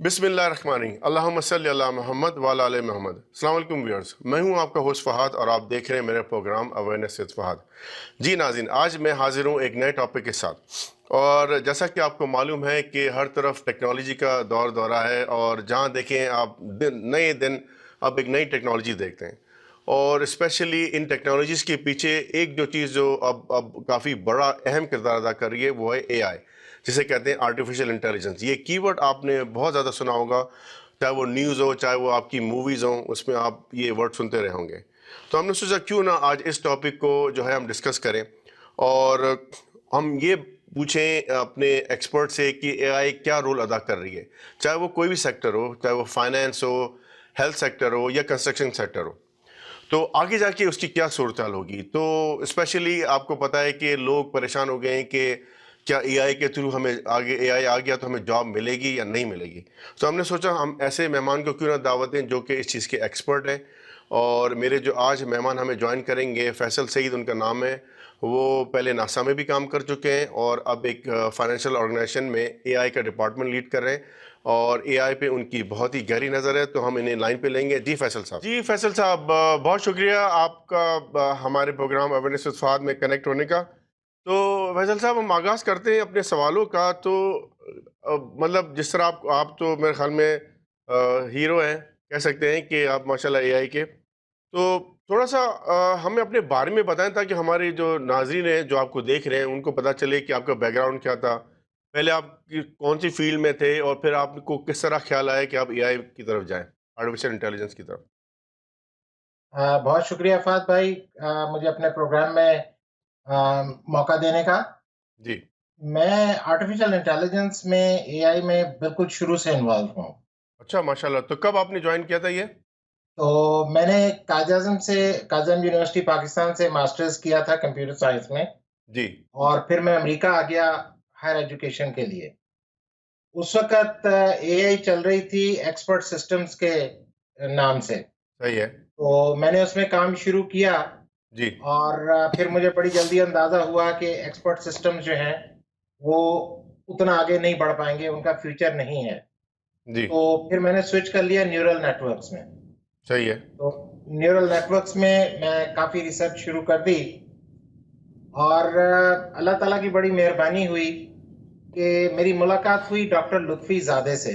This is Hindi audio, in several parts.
बिस्मिल्लाहिर्रहमानिर्रहीम अल्लाहुम्मा सल्ली अला मोहम्मद व अला आले मोहम्मद। अस्सलाम वालेकुम व्यूअर्स, मैं हूं आपका होस्ट फ़हाद और आप देख रहे हैं मेरा प्रोग्राम अवेयरनेस विद फ़हाद। जी नाज़रीन, आज मैं हाज़िर हूं एक नए टॉपिक के साथ। और जैसा कि आपको मालूम है कि हर तरफ टेक्नोलॉजी का दौर दौरा है और जहां देखें आप नए दिन अब एक नई टेक्नोलॉजी देखते हैं। और स्पेशली इन टेक्नोलॉजीज़ के पीछे एक जो चीज़ जो अब काफ़ी बड़ा अहम किरदार अदा कर रही है वो है एआई, जिसे कहते हैं आर्टिफिशियल इंटेलिजेंस। ये कीवर्ड आपने बहुत ज़्यादा सुना होगा, चाहे वो न्यूज़ हो, चाहे वो आपकी मूवीज़ हों, उसमें आप ये वर्ड सुनते रहे होंगे। तो हमने सोचा क्यों ना आज इस टॉपिक को जो है हम डिस्कस करें और हम ये पूछें अपने एक्सपर्ट से कि एआई क्या रोल अदा कर रही है, चाहे वो कोई भी सेक्टर हो, चाहे वो फाइनेंस हो, हेल्थ सेक्टर हो या कंस्ट्रक्शन सेक्टर हो। तो आगे जाके उसकी क्या सूरत-हाल होगी। तो स्पेशली आपको पता है कि लोग परेशान हो गए हैं कि क्या एआई के थ्रू हमें आगे एआई आ गया तो हमें जॉब मिलेगी या नहीं मिलेगी। तो हमने सोचा हम ऐसे मेहमान को क्यों ना दावत दें जो कि इस चीज़ के एक्सपर्ट हैं। और मेरे जो आज मेहमान हमें ज्वाइन करेंगे, फैसल सईद उनका नाम है। वो पहले नासा में भी काम कर चुके हैं और अब एक फाइनेंशियल ऑर्गेनाइजेशन में एआई का डिपार्टमेंट लीड कर रहे हैं और एआई पे उनकी बहुत ही गहरी नज़र है। तो हम इन्हें लाइन पे लेंगे। जी फैसल साहब। जी फैसल साहब, बहुत शुक्रिया आपका हमारे प्रोग्राम अवेयरनेस विद फहद में कनेक्ट होने का। तो फैसल साहब, हम आगाज़ करते हैं अपने सवालों का। तो मतलब जिस तरह आप तो मेरे ख्याल में हीरो हैं, कह सकते हैं कि आप माशाल्लाह एआई के। तो थोड़ा-सा हमें अपने बारे में बताएँ ताकि हमारे जो नाज़रीन हैं, जो आपको देख रहे हैं, उनको पता चले कि आपका बैकग्राउंड क्या था? पहले आप कौन-सी फ़ील्ड में थे और फिर आपको किस तरह ख़्याल आया कि आप एआई की तरफ जाएँ, आर्टिफ़िशियल इंटेलिजेंस की तरफ? बहुत शुक्रिया फ़ाद भाई, मुझे अपने प्रोग्राम में मौका देने का। जी। मैं आर्टिफ़िशियल इंटेलिजेंस में, एआई में बिल्कुल शुरू से इन्वॉल्व हूँ। अच्छा माशाल्लाह, तो कब आपने जॉइन किया था ये? तो मैंने काज़िम यूनिवर्सिटी पाकिस्तान से मास्टर्स किया था कंप्यूटर साइंस में जी। और फिर मैं अमेरिका आ गया हायर एजुकेशन के लिए। उस वक़्त एआई चल रही थी एक्सपर्ट सिस्टम्स के नाम से। सही है। तो मैंने उसमें काम शुरू किया जी। और फिर मुझे बड़ी जल्दी अंदाज़ा हुआ कि एक्सपर्ट सिस्टम्स जो हैं, वो उतना आगे नहीं बढ़ पाएँगे, उनका फ्यूचर नहीं है। जी। तो फिर मैंने स्विच कर लिया न्यूरल नेटवर्क्स में। सही है। तो न्यूरल नेटवर्क्स में मैं काफ़ी रिसर्च शुरू कर दी और अल्लाह ताला की बड़ी मेहरबानी हुई कि मेरी मुलाकात हुई डॉक्टर लुत्फ़ी ज़ादे से,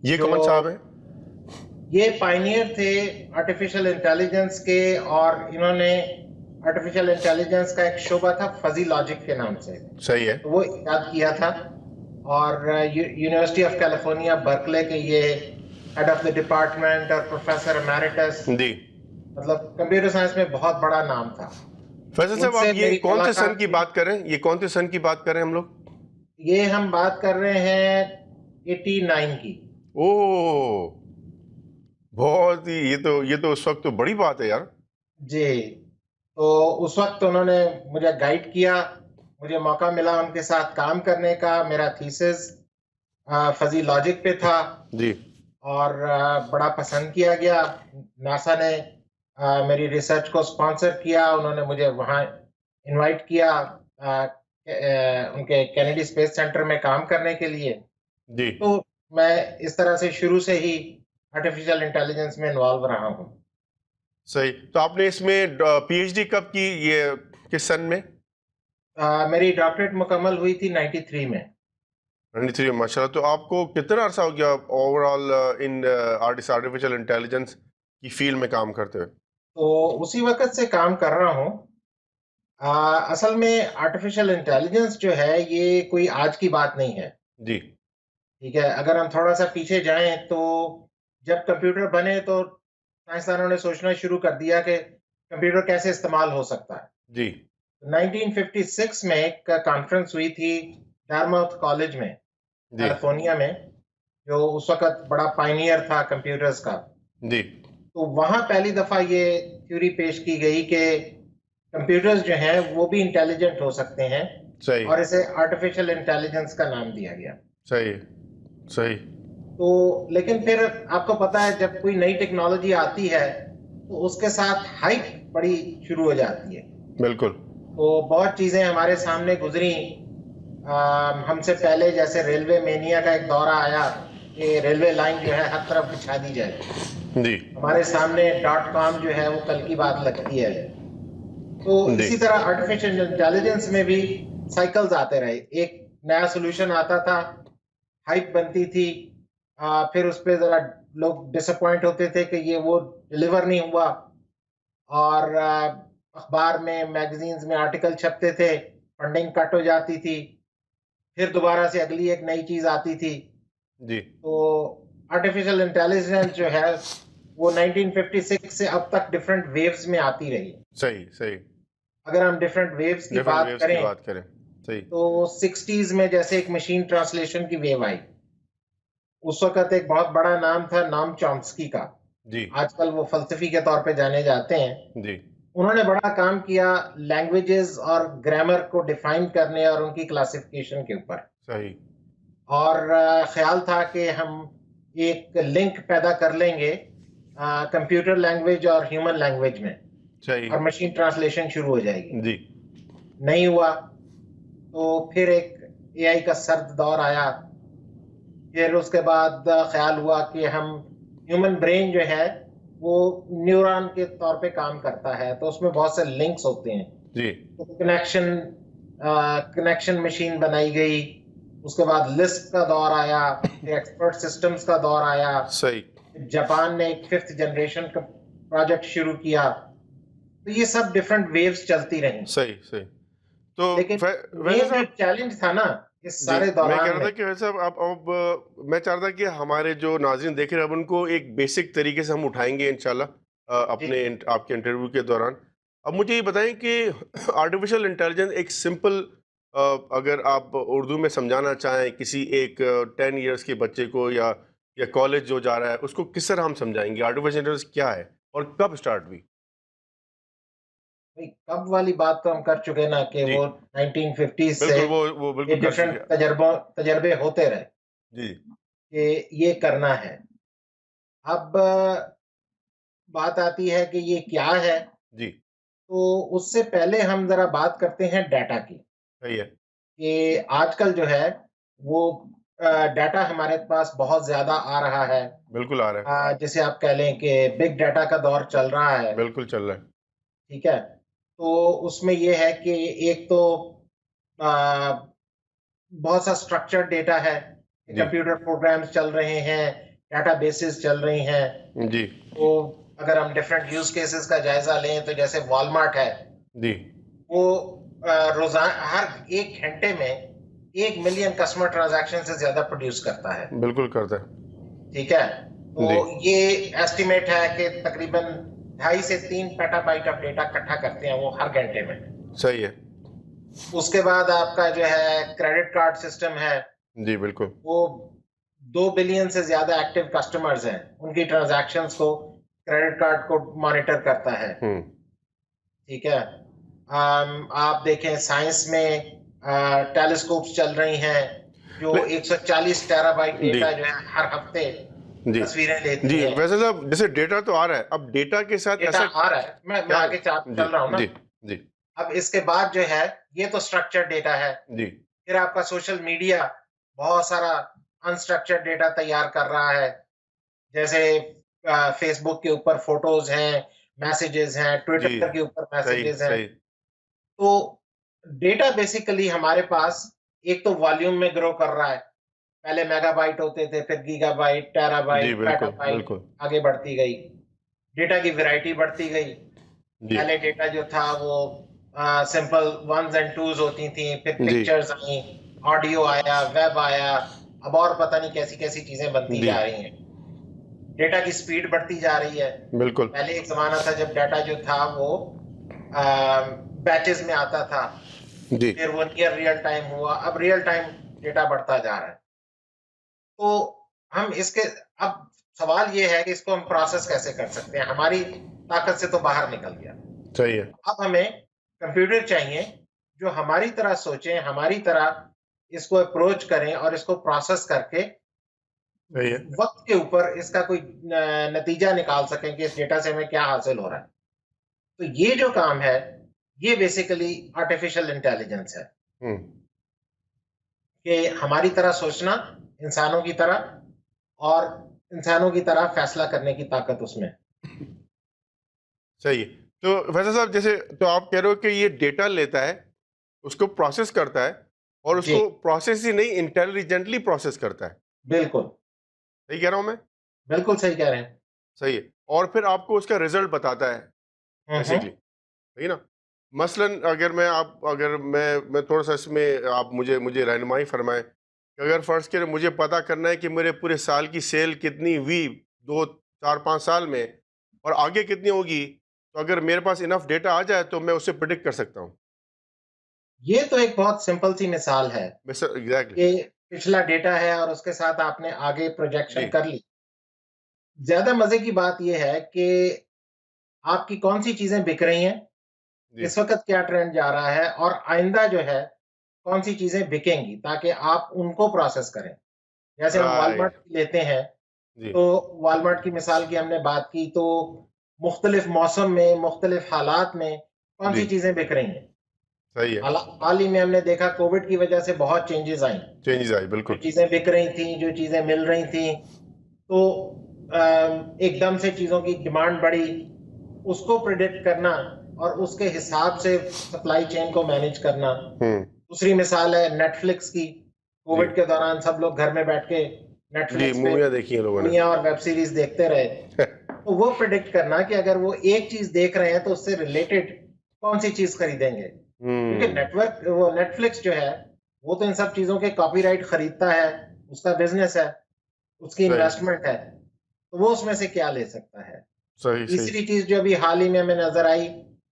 ये जो कौन साहब हैं? ये पायनियर थे आर्टिफ़िशियल इंटेलिजेंस के। और इन्होंने आर्टिफ़िशियल इंटेलिजेंस का एक शोबा था फ़ज़ी लॉजिक के नाम से, सही है। तो वो इजाद किया था। और यूनिवर्सिटी ऑफ कैलिफोर्निया बर्कले के ये हेड ऑफ द डिपार्टमेंट और प्रोफेसर एमेरिटस, जी। मतलब कंप्यूटर साइंस में बहुत बड़ा नाम था। फैसल साहब, आप उनसे ये मेरी कौन से सन मुलाकात की हुई। बात कर रहे हैं? ये कौन से सन की बात कर रहे हैं हम लोग? ये हम बात कर रहे हैं 89 की। ओह! बहुत ही ये तो उस वक़्त तो बड़ी बात है यार। जी, तो उस वक़्त उन्होंने मुझे गाइड किया, मुझे मौका मिला उनके साथ काम करने का। मेरा थीसिस फ़ज़ी लॉजिक पे था जी। और बड़ा पसंद किया गया। नासा ने मेरी रिसर्च को स्पॉन्सर किया, उन्होंने मुझे वहाँ इनवाइट किया उनके केनेडी स्पेस सेंटर में काम करने के लिए। जी। तो मैं इस तरह से शुरू से ही आर्टिफ़िशियल इंटेलिजेंस में इन्वॉल्व रहा हूँ। सही। तो आपने इसमें पीएचडी कब की, ये किस सन में? मेरी डॉक्टरेट मुकम्मल हुई थी 93 में। 93 में, माशाल्लाह। तो आपको कितना अरसा हो गया ओवरऑल इन आर्टिफिशियल इंटेलिजेंस की फील्ड में काम करते हुए? तो उसी वक़्त से काम कर रहा हूँ। असल में आर्टिफ़िशियल इंटेलिजेंस जो है, ये कोई आज की बात नहीं है। जी। ठीक है, अगर हम थोड़ा-सा पीछे जाएँ तो जब कंप्यूटर बने तो साइंसदानों ने सोचना शुरू कर दिया कि कंप्यूटर कैसे इस्तेमाल हो सकता है। जी। 1956 में एक कॉन्फ्रेंस हुई थी डार्टमाउथ कॉलेज में, जी। कैलिफोर्निया में, जो उस वक़्त बड़ा पायनियर था कंप्यूटर्स का। जी। तो वहाँ पहली दफ़ा ये थ्योरी पेश की गई कि कंप्यूटर्स जो हैं वो भी इंटेलिजेंट हो सकते हैं सही। और इसे आर्टिफ़िशियल इंटेलिजेंस का नाम दिया गया। सही। सही। तो लेकिन फिर आपको पता है, जब कोई नई टेक्नोलॉजी आती है तो उसके साथ हाइप बड़ी शुरू हो जाती है। बिल्कुल। तो बहुत चीज़ें हमारे सामने गुजरी। हमसे पहले जैसे रेलवे मेनिया का एक दौरा आया कि रेलवे लाइन जो है हर तरफ बिछा दी जाए। जी हमारे सामने .com जो है वो कल की बात लगती है। तो जी इसी तरह आर्टिफिशियल इंटेलिजेंस में भी साइकिल्स आते रहे। एक नया सॉल्यूशन आता था, हाइप बनती थी, फिर उस पे जरा लोग डिसअपॉइंट होते थे कि ये वो डिलीवर नहीं हुआ, और अखबार में, मैगजीन्स में आर्टिकल छपते थे, फंडिंग कट हो जाती थी, फिर दोबारा से अगली एक नई चीज आती थी। जी तो आर्टिफिशियल इंटेलिजेंस जो है वो 1956 से अब तक डिफरेंट वेव्स में आती रही है। सही सही अगर हम डिफरेंट वेव्स की डिफरेंट बात वेव्स की करें बात करें। सही तो 60s में जैसे एक मशीन ट्रांसलेशन की वेव आई, उस वक्त एक बहुत बड़ा नाम था, नाम चॉम्स्की का। जी आजकल वो फलसफी के तौर पे जाने जाते हैं। जी उन्होंने बड़ा काम किया लैंग्वेजेस और ग्रामर को डिफाइन करने और उनकी क्लासिफिकेशन के ऊपर। सही और ख्याल था कि हम एक लिंक पैदा कर लेंगे कंप्यूटर लैंग्वेज और ह्यूमन लैंग्वेज में, सही और मशीन ट्रांसलेशन शुरू हो जाएगी। जी नहीं हुआ। तो फिर एक एआई का सर्द दौर आया। फिर उसके बाद ख्याल हुआ कि हम ह्यूमन ब्रेन जो है वो न्यूरॉन के तौर पे काम करता है, तो उसमें बहुत से लिंक्स होते हैं। जी तो कनेक्शन मशीन बनाई गई। उसके बाद लिस्प का दौर आया, फिर एक्सपर्ट सिस्टम्स का दौर आया। सही जापान ने एक 5th जनरेशन का प्रोजेक्ट शुरू किया। तो ये सब डिफरेंट वेव्स चलती रही। सही सही तो लेकिन वैसे मेन जो साहब चैलेंज था ना इस जी सारे मैं कह दौरान रहा था में, कि वैसे साहब आप अब मैं चाह रहा था कि हमारे जो नाज़रीन देख रहे हैं अब उनको एक बेसिक तरीके से हम उठाएंगे इंशाल्लाह जी आपके इंटरव्यू के दौरान। अब मुझे ये बताएं कि आर्टिफिशियल इंटेलिजेंस एक सिंपल अगर आप उर्दू में समझाना चाहें किसी एक 10 इयर्स के बच्चे को या कॉलेज जो जा रहा है उसको किस तरह हम समझाएंगे आर्टिफिशियल इंटेलिजेंस क्या है और कब स्टार्ट हुई? भाई, कब वाली बात तो हम कर चुके ना कि जी वो 1950 से बिल्कुल वो ये बिल्कुल कर डिफरेंट चुके हैं। तजर्बे होते रहे जी कि ये करना है। अब बात आती है कि ये क्या है। जी तो उससे पहले हम जरा बात करते हैं डाटा की, सही है कि आजकल जो है वो डाटा हमारे पास बहुत ज्यादा आ रहा है। बिल्कुल आ रहा है जैसे आप कह लें कि बिग डाटा का दौर चल रहा है। बिल्कुल चल रहा है ठीक है। तो उसमें ये है कि एक तो आ, बहुत सा स्ट्रक्चर्ड डेटा है, जी कंप्यूटर प्रोग्राम्स चल रहे हैं, डेटाबेसेस चल रही हैं। जी तो अगर हम डिफरेंट यूज केसेस का जायजा लें तो जैसे वॉलमार्ट है, जी वो रोजाना हर 1 घंटे में 1 मिलियन कस्टमर ट्रांजैक्शन से ज्यादा प्रोड्यूस करता है। बिल्कुल करता है ठीक है। तो जी ये एस्टिमेट है कि तकरीबन 2.5 से 3 पेटाबाइट ऑफ डेटा इकट्ठा करते हैं वो हर घंटे में। सही है उसके बाद आपका जो है क्रेडिट कार्ड सिस्टम है, जी बिल्कुल वो 2 बिलियन से ज्यादा एक्टिव कस्टमर्स हैं, उनकी ट्रांजैक्शंस को क्रेडिट कार्ड को मॉनिटर करता है। हम्म ठीक है। आप देखें साइंस में टेलीस्कोप्स चल रही हैं जो ले 140 टेराबाइट जी डेटा जो है हर हफ्ते जी तस्वीरें लेती जी हैं। वैसे साहब जैसे डेटा तो आ रहा है अब डेटा के साथ डेटा ऐसा आ रहा है, मैं क्या आगे जी चल रहा हूँ ना। जी जी अब इसके बाद जो है ये तो स्ट्रक्चर्ड डेटा है। जी फिर आपका सोशल मीडिया बहुत सारा अनस्ट्रक्चर्ड डेटा तैयार कर रहा है। जैसे फेसबुक के ऊपर फोटोज हैं, मैसेजेस हैं, जी ट्विटर के ऊपर सही मैसेजेस हैं। सही तो डेटा बेसिकली हमारे पास एक तो वॉल्यूम में ग्रो कर रहा है। पहले मेगाबाइट होते थे, फिर गीगाबाइट, जी टेराबाइट, बिल्कुल पेटाबाइट, बिल्कुल आगे बढ़ती गई। डेटा की वैरायटी बढ़ती गई। जी पहले डेटा जो था वो सिंपल वंस एंड टूज होती थी, फिर जी पिक्चर्स आई, ऑडियो आया, वेब आया, अब और पता नहीं कैसी कैसी चीजें बनती जी जा रही हैं। डेटा की स्पीड बढ़ती जा रही है। बिल्कुल पहले एक जमाना था जब डाटा जो था वो बैचेस में आता था, जी फिर वो नियर रियल टाइम हुआ, अब रियल टाइम डेटा बढ़ता जा रहा है। तो हम इसके अब सवाल ये है कि इसको हम प्रोसेस कैसे कर सकते हैं, हमारी ताकत से तो बाहर निकल गया। सही है अब हमें कंप्यूटर चाहिए जो हमारी तरह सोचें, हमारी तरह इसको अप्रोच करें और इसको प्रोसेस करके सही है वक्त के ऊपर इसका कोई नतीजा निकाल सकें कि इस डेटा से हमें क्या हासिल हो रहा है। तो ये जो काम है ये बेसिकली आर्टिफिशियल इंटेलिजेंस है, हम्म कि हमारी तरह सोचना, इंसानों की तरह, और इंसानों की तरह फैसला करने की ताकत उसमें। सही है। तो वैसे साहब, जैसे तो आप कह रहे हो कि ये डेटा लेता है, उसको प्रोसेस करता है, और जी, उसको प्रोसेस ही नहीं, इंटेलिजेंटली प्रोसेस करता है। बिल्कुल, सही कह रहा हूँ मैं? बिल्कुल सही कह रहे हैं। सही है। और फिर आपको उसका रिजल्ट बताता है हुँ, बेसिकली, हुँ। सही ना? मसलन अगर मैं थोड़ा-सा इसमें आप मुझे मुझे रहनुमाई फरमाएँ कि अगर फ़र्ज़ करें मुझे पता करना है कि मेरे पूरे साल की सेल कितनी हुई 2, 4, 5 साल में और आगे कितनी होगी, तो अगर मेरे पास इनफ डेटा आ जाए तो मैं उससे प्रेडिक्ट कर सकता हूँ। ये तो एक बहुत सिंपल सी मिसाल है मिस एग्ज़ैक्टली। कि पिछला डेटा है और उसके साथ आपने आगे जी, प्रोजेक्शन कर ली। ज़्यादा मज़े की बात ये है कि आपकी कौन-सी चीज़ें बिक रही हैं, जी। इस वक़्त क्या ट्रेंड जा रहा है और आइंदा जो है, कौन-सी चीज़ें बिकेंगी ताकि आप उनको प्रोसेस करें। जैसे हम वॉलमार्ट राइट। लेते हैं, जी, तो वॉलमार्ट की मिसाल की हमने बात की तो मुख्तलिफ मौसम में, मुख्तलिफ हालात में जी। कौन-सी चीज़ें बिक रही हैं। सही है। हाल ही में हमने देखा कोविड की वजह से बहुत चेंजेज़ आई। चेंजेज़ आई, जो बिल्कुल। चीज़ें बिक रही थी, जो चीज़ें मिल रही थी, तो एकदम से चीज़ों की डिमांड बढ़ी, उसको प्रेडिक्ट करना और उसके हिसाब से सप्लाई चेन को मैनेज करना। हुँ। दूसरी मिसाल है नेटफ्लिक्स की। जी। कोविड के दौरान सब लोग घर में बैठ के जी, नेटफ्लिक्स पे मूवियाँ देखी हैं लोगों ने। मूवियाँ और वेब सीरीज़ देखते रहे। तो वो प्रेडिक्ट करना कि अगर वो एक चीज़ देख रहे हैं तो उससे रिलेटेड कौन-सी चीज़ खरीदेंगे। क्योंकि हुँ। वो नेटफ्लिक्स जो है, वो तो इन सब चीज़ों के कॉपीराइट खरीदता है, उसका बिज़नेस है, उसकी सही, इन्वेस्टमेंट है, तो वो उसमें से क्या ले सकता है। सही, सही। तीसरी चीज़ जो अभी हाल ही में हमें नज़र आई,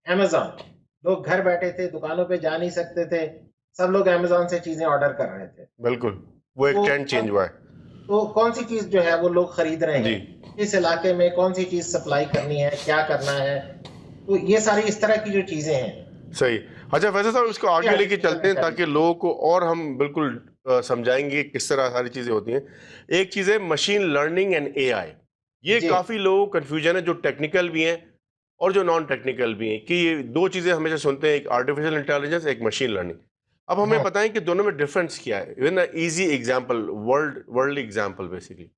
अमेज़न। लोग घर बैठे थे, दुकानों पे जा नहीं सकते थे, सब लोग अमेज़न से चीज़ें ऑर्डर कर रहे थे। बिल्कुल, वो एक तो ट्रेंड चेंज हुआ है। कौन-सी चीज़ जो है वो लोग खरीद रहे जी, हैं, किस इलाके में कौन-सी चीज़ सप्लाई करनी है, क्या करना है, तो ये सारी इस तरह की जो चीज़ें हैं, सही। अच्छा, वैसे साहब इसको ये आगे लेके आर्टिफ़िशियल चलते हैं ताकि इंटेलिजेंस। लोगों को और हम बिल्कुल समझाएँगे किस तरह सारी चीज़ें होती हैं। एक चीज़ है मशीन लर्निंग एंड एआई। ये जी, काफ़ी लोगों को कन्फ्यूजन है, जो टेक्निकल भी हैं और जो नॉन टेक्निकल भी हैं, कि ये 2 चीज़ें हमेशा सुनते हैं, एक आर्टिफिशियल इंटेलिजेंस, एक मशीन लर्निंग। अब हमें हुँ। बताएँ कि दोनों में डिफरेंस क्या है? In a easy example, worldly example basically.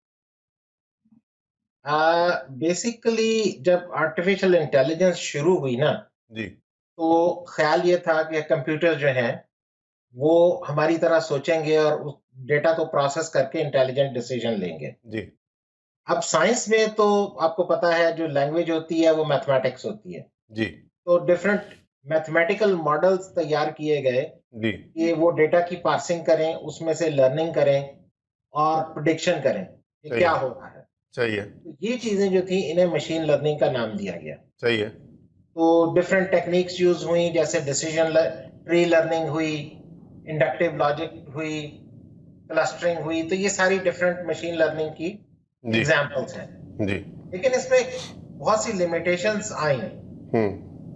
Basically जब आर्टिफ़िशियल इंटेलिजेंस शुरू हुई ना, जी, तो ख़्याल ये था कि कंप्यूटर जो हैं, वो हमारी तरह सोचेंगे और उस डेटा को प्रोसेस करके इंटेलिजेंट डिसीज़न लेंगे। जी, अब साइंस में तो आपको पता है जो लैंग्वेज होती है वो मैथमेटिक्स होती है। जी, तो डिफरेंट मैथमेटिकल मॉडल्स तैयार किए गए जी। कि वो डेटा की पार्सिंग करें, उसमें से लर्निंग करें और प्रेडिक्शन करें कि सही क्या है, हो रहा है। सही है, तो ये चीज़ें जो थी इन्हें मशीन लर्निंग का नाम दिया गया। सही है। तो डिफरेंट टेक्निक्स यूज़ हुई जैसे ट्री लर्निंग हुई, इंडक्टिव लॉजिक हुई, क्लस्टरिंग हुई, तो ये सारी डिफरेंट मशीन लर्निंग की जी, एग्ज़ाम्पल्स हैं। जी। लेकिन इसमें बहुत सी लिमिटेशंस आई। हुँ,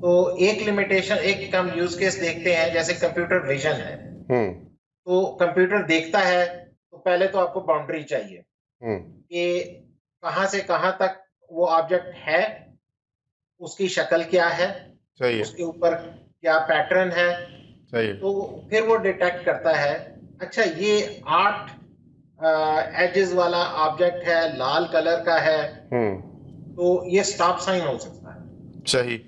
तो एक हम यूज़ केस देखते हैं जैसे कंप्यूटर विज़न है। हुँ, तो कंप्यूटर देखता है, तो पहले तो आपको बाउंड्री चाहिए हुँ। कि कहाँ से कहाँ तक वो ऑब्जेक्ट है, उसकी शक्ल क्या है, सही है, उसके ऊपर क्या पैटर्न है, सही है। तो फिर वो डिटेक्ट करता है, अच्छा ये 8 एजेस वाला ऑब्जेक्ट है, लाल कलर का है, हुँ, तो ये स्टॉप साइन हो सकता है। सही,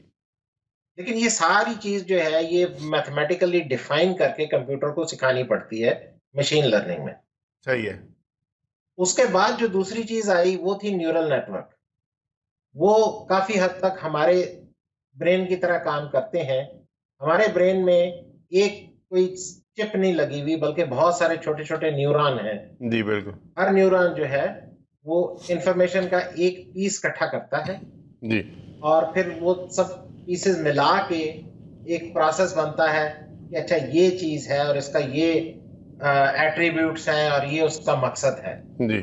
लेकिन ये सारी चीज़ जो है ये मैथमेटिकली डिफाइन करके कंप्यूटर को सिखानी पड़ती है मशीन लर्निंग में। सही है। उसके बाद जो दूसरी चीज़ आई वो थी न्यूरल नेटवर्क। वो काफ़ी हद तक हमारे ब्रेन की तरह काम करते हैं। हमारे ब्रेन में एक कोई चिप नहीं लगी हुई बल्कि बहुत सारे छोटे-छोटे न्यूरॉन हैं। जी, बिल्कुल। हर न्यूरॉन जो है वो इन्फॉर्मेशन का एक पीस इकट्ठा करता है जी, और फिर वो सब पीसेस मिला के एक प्रोसेस बनता है कि अच्छा ये चीज़ है और इसका ये एट्रीब्यूट्स हैं और ये उसका मकसद है। जी,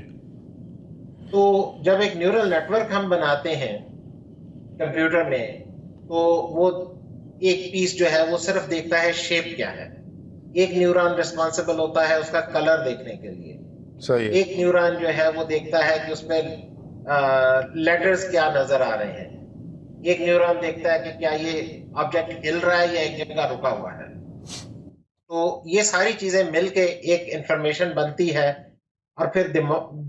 तो जब एक न्यूरल नेटवर्क हम बनाते हैं कंप्यूटर में, तो वो एक पीस जो है वो सिर्फ देखता है शेप क्या है। एक न्यूरॉन रिस्पॉन्सिबल होता है उसका कलर देखने के लिए। सही है। एक न्यूरॉन जो है वो देखता है कि उसमें लेटर्स क्या नज़र आ रहे हैं। एक न्यूरॉन देखता है कि क्या ये ऑब्जेक्ट हिल रहा है या एक जगह रुका हुआ है। तो ये सारी चीज़ें मिलके एक इंफॉर्मेशन बनती है और फिर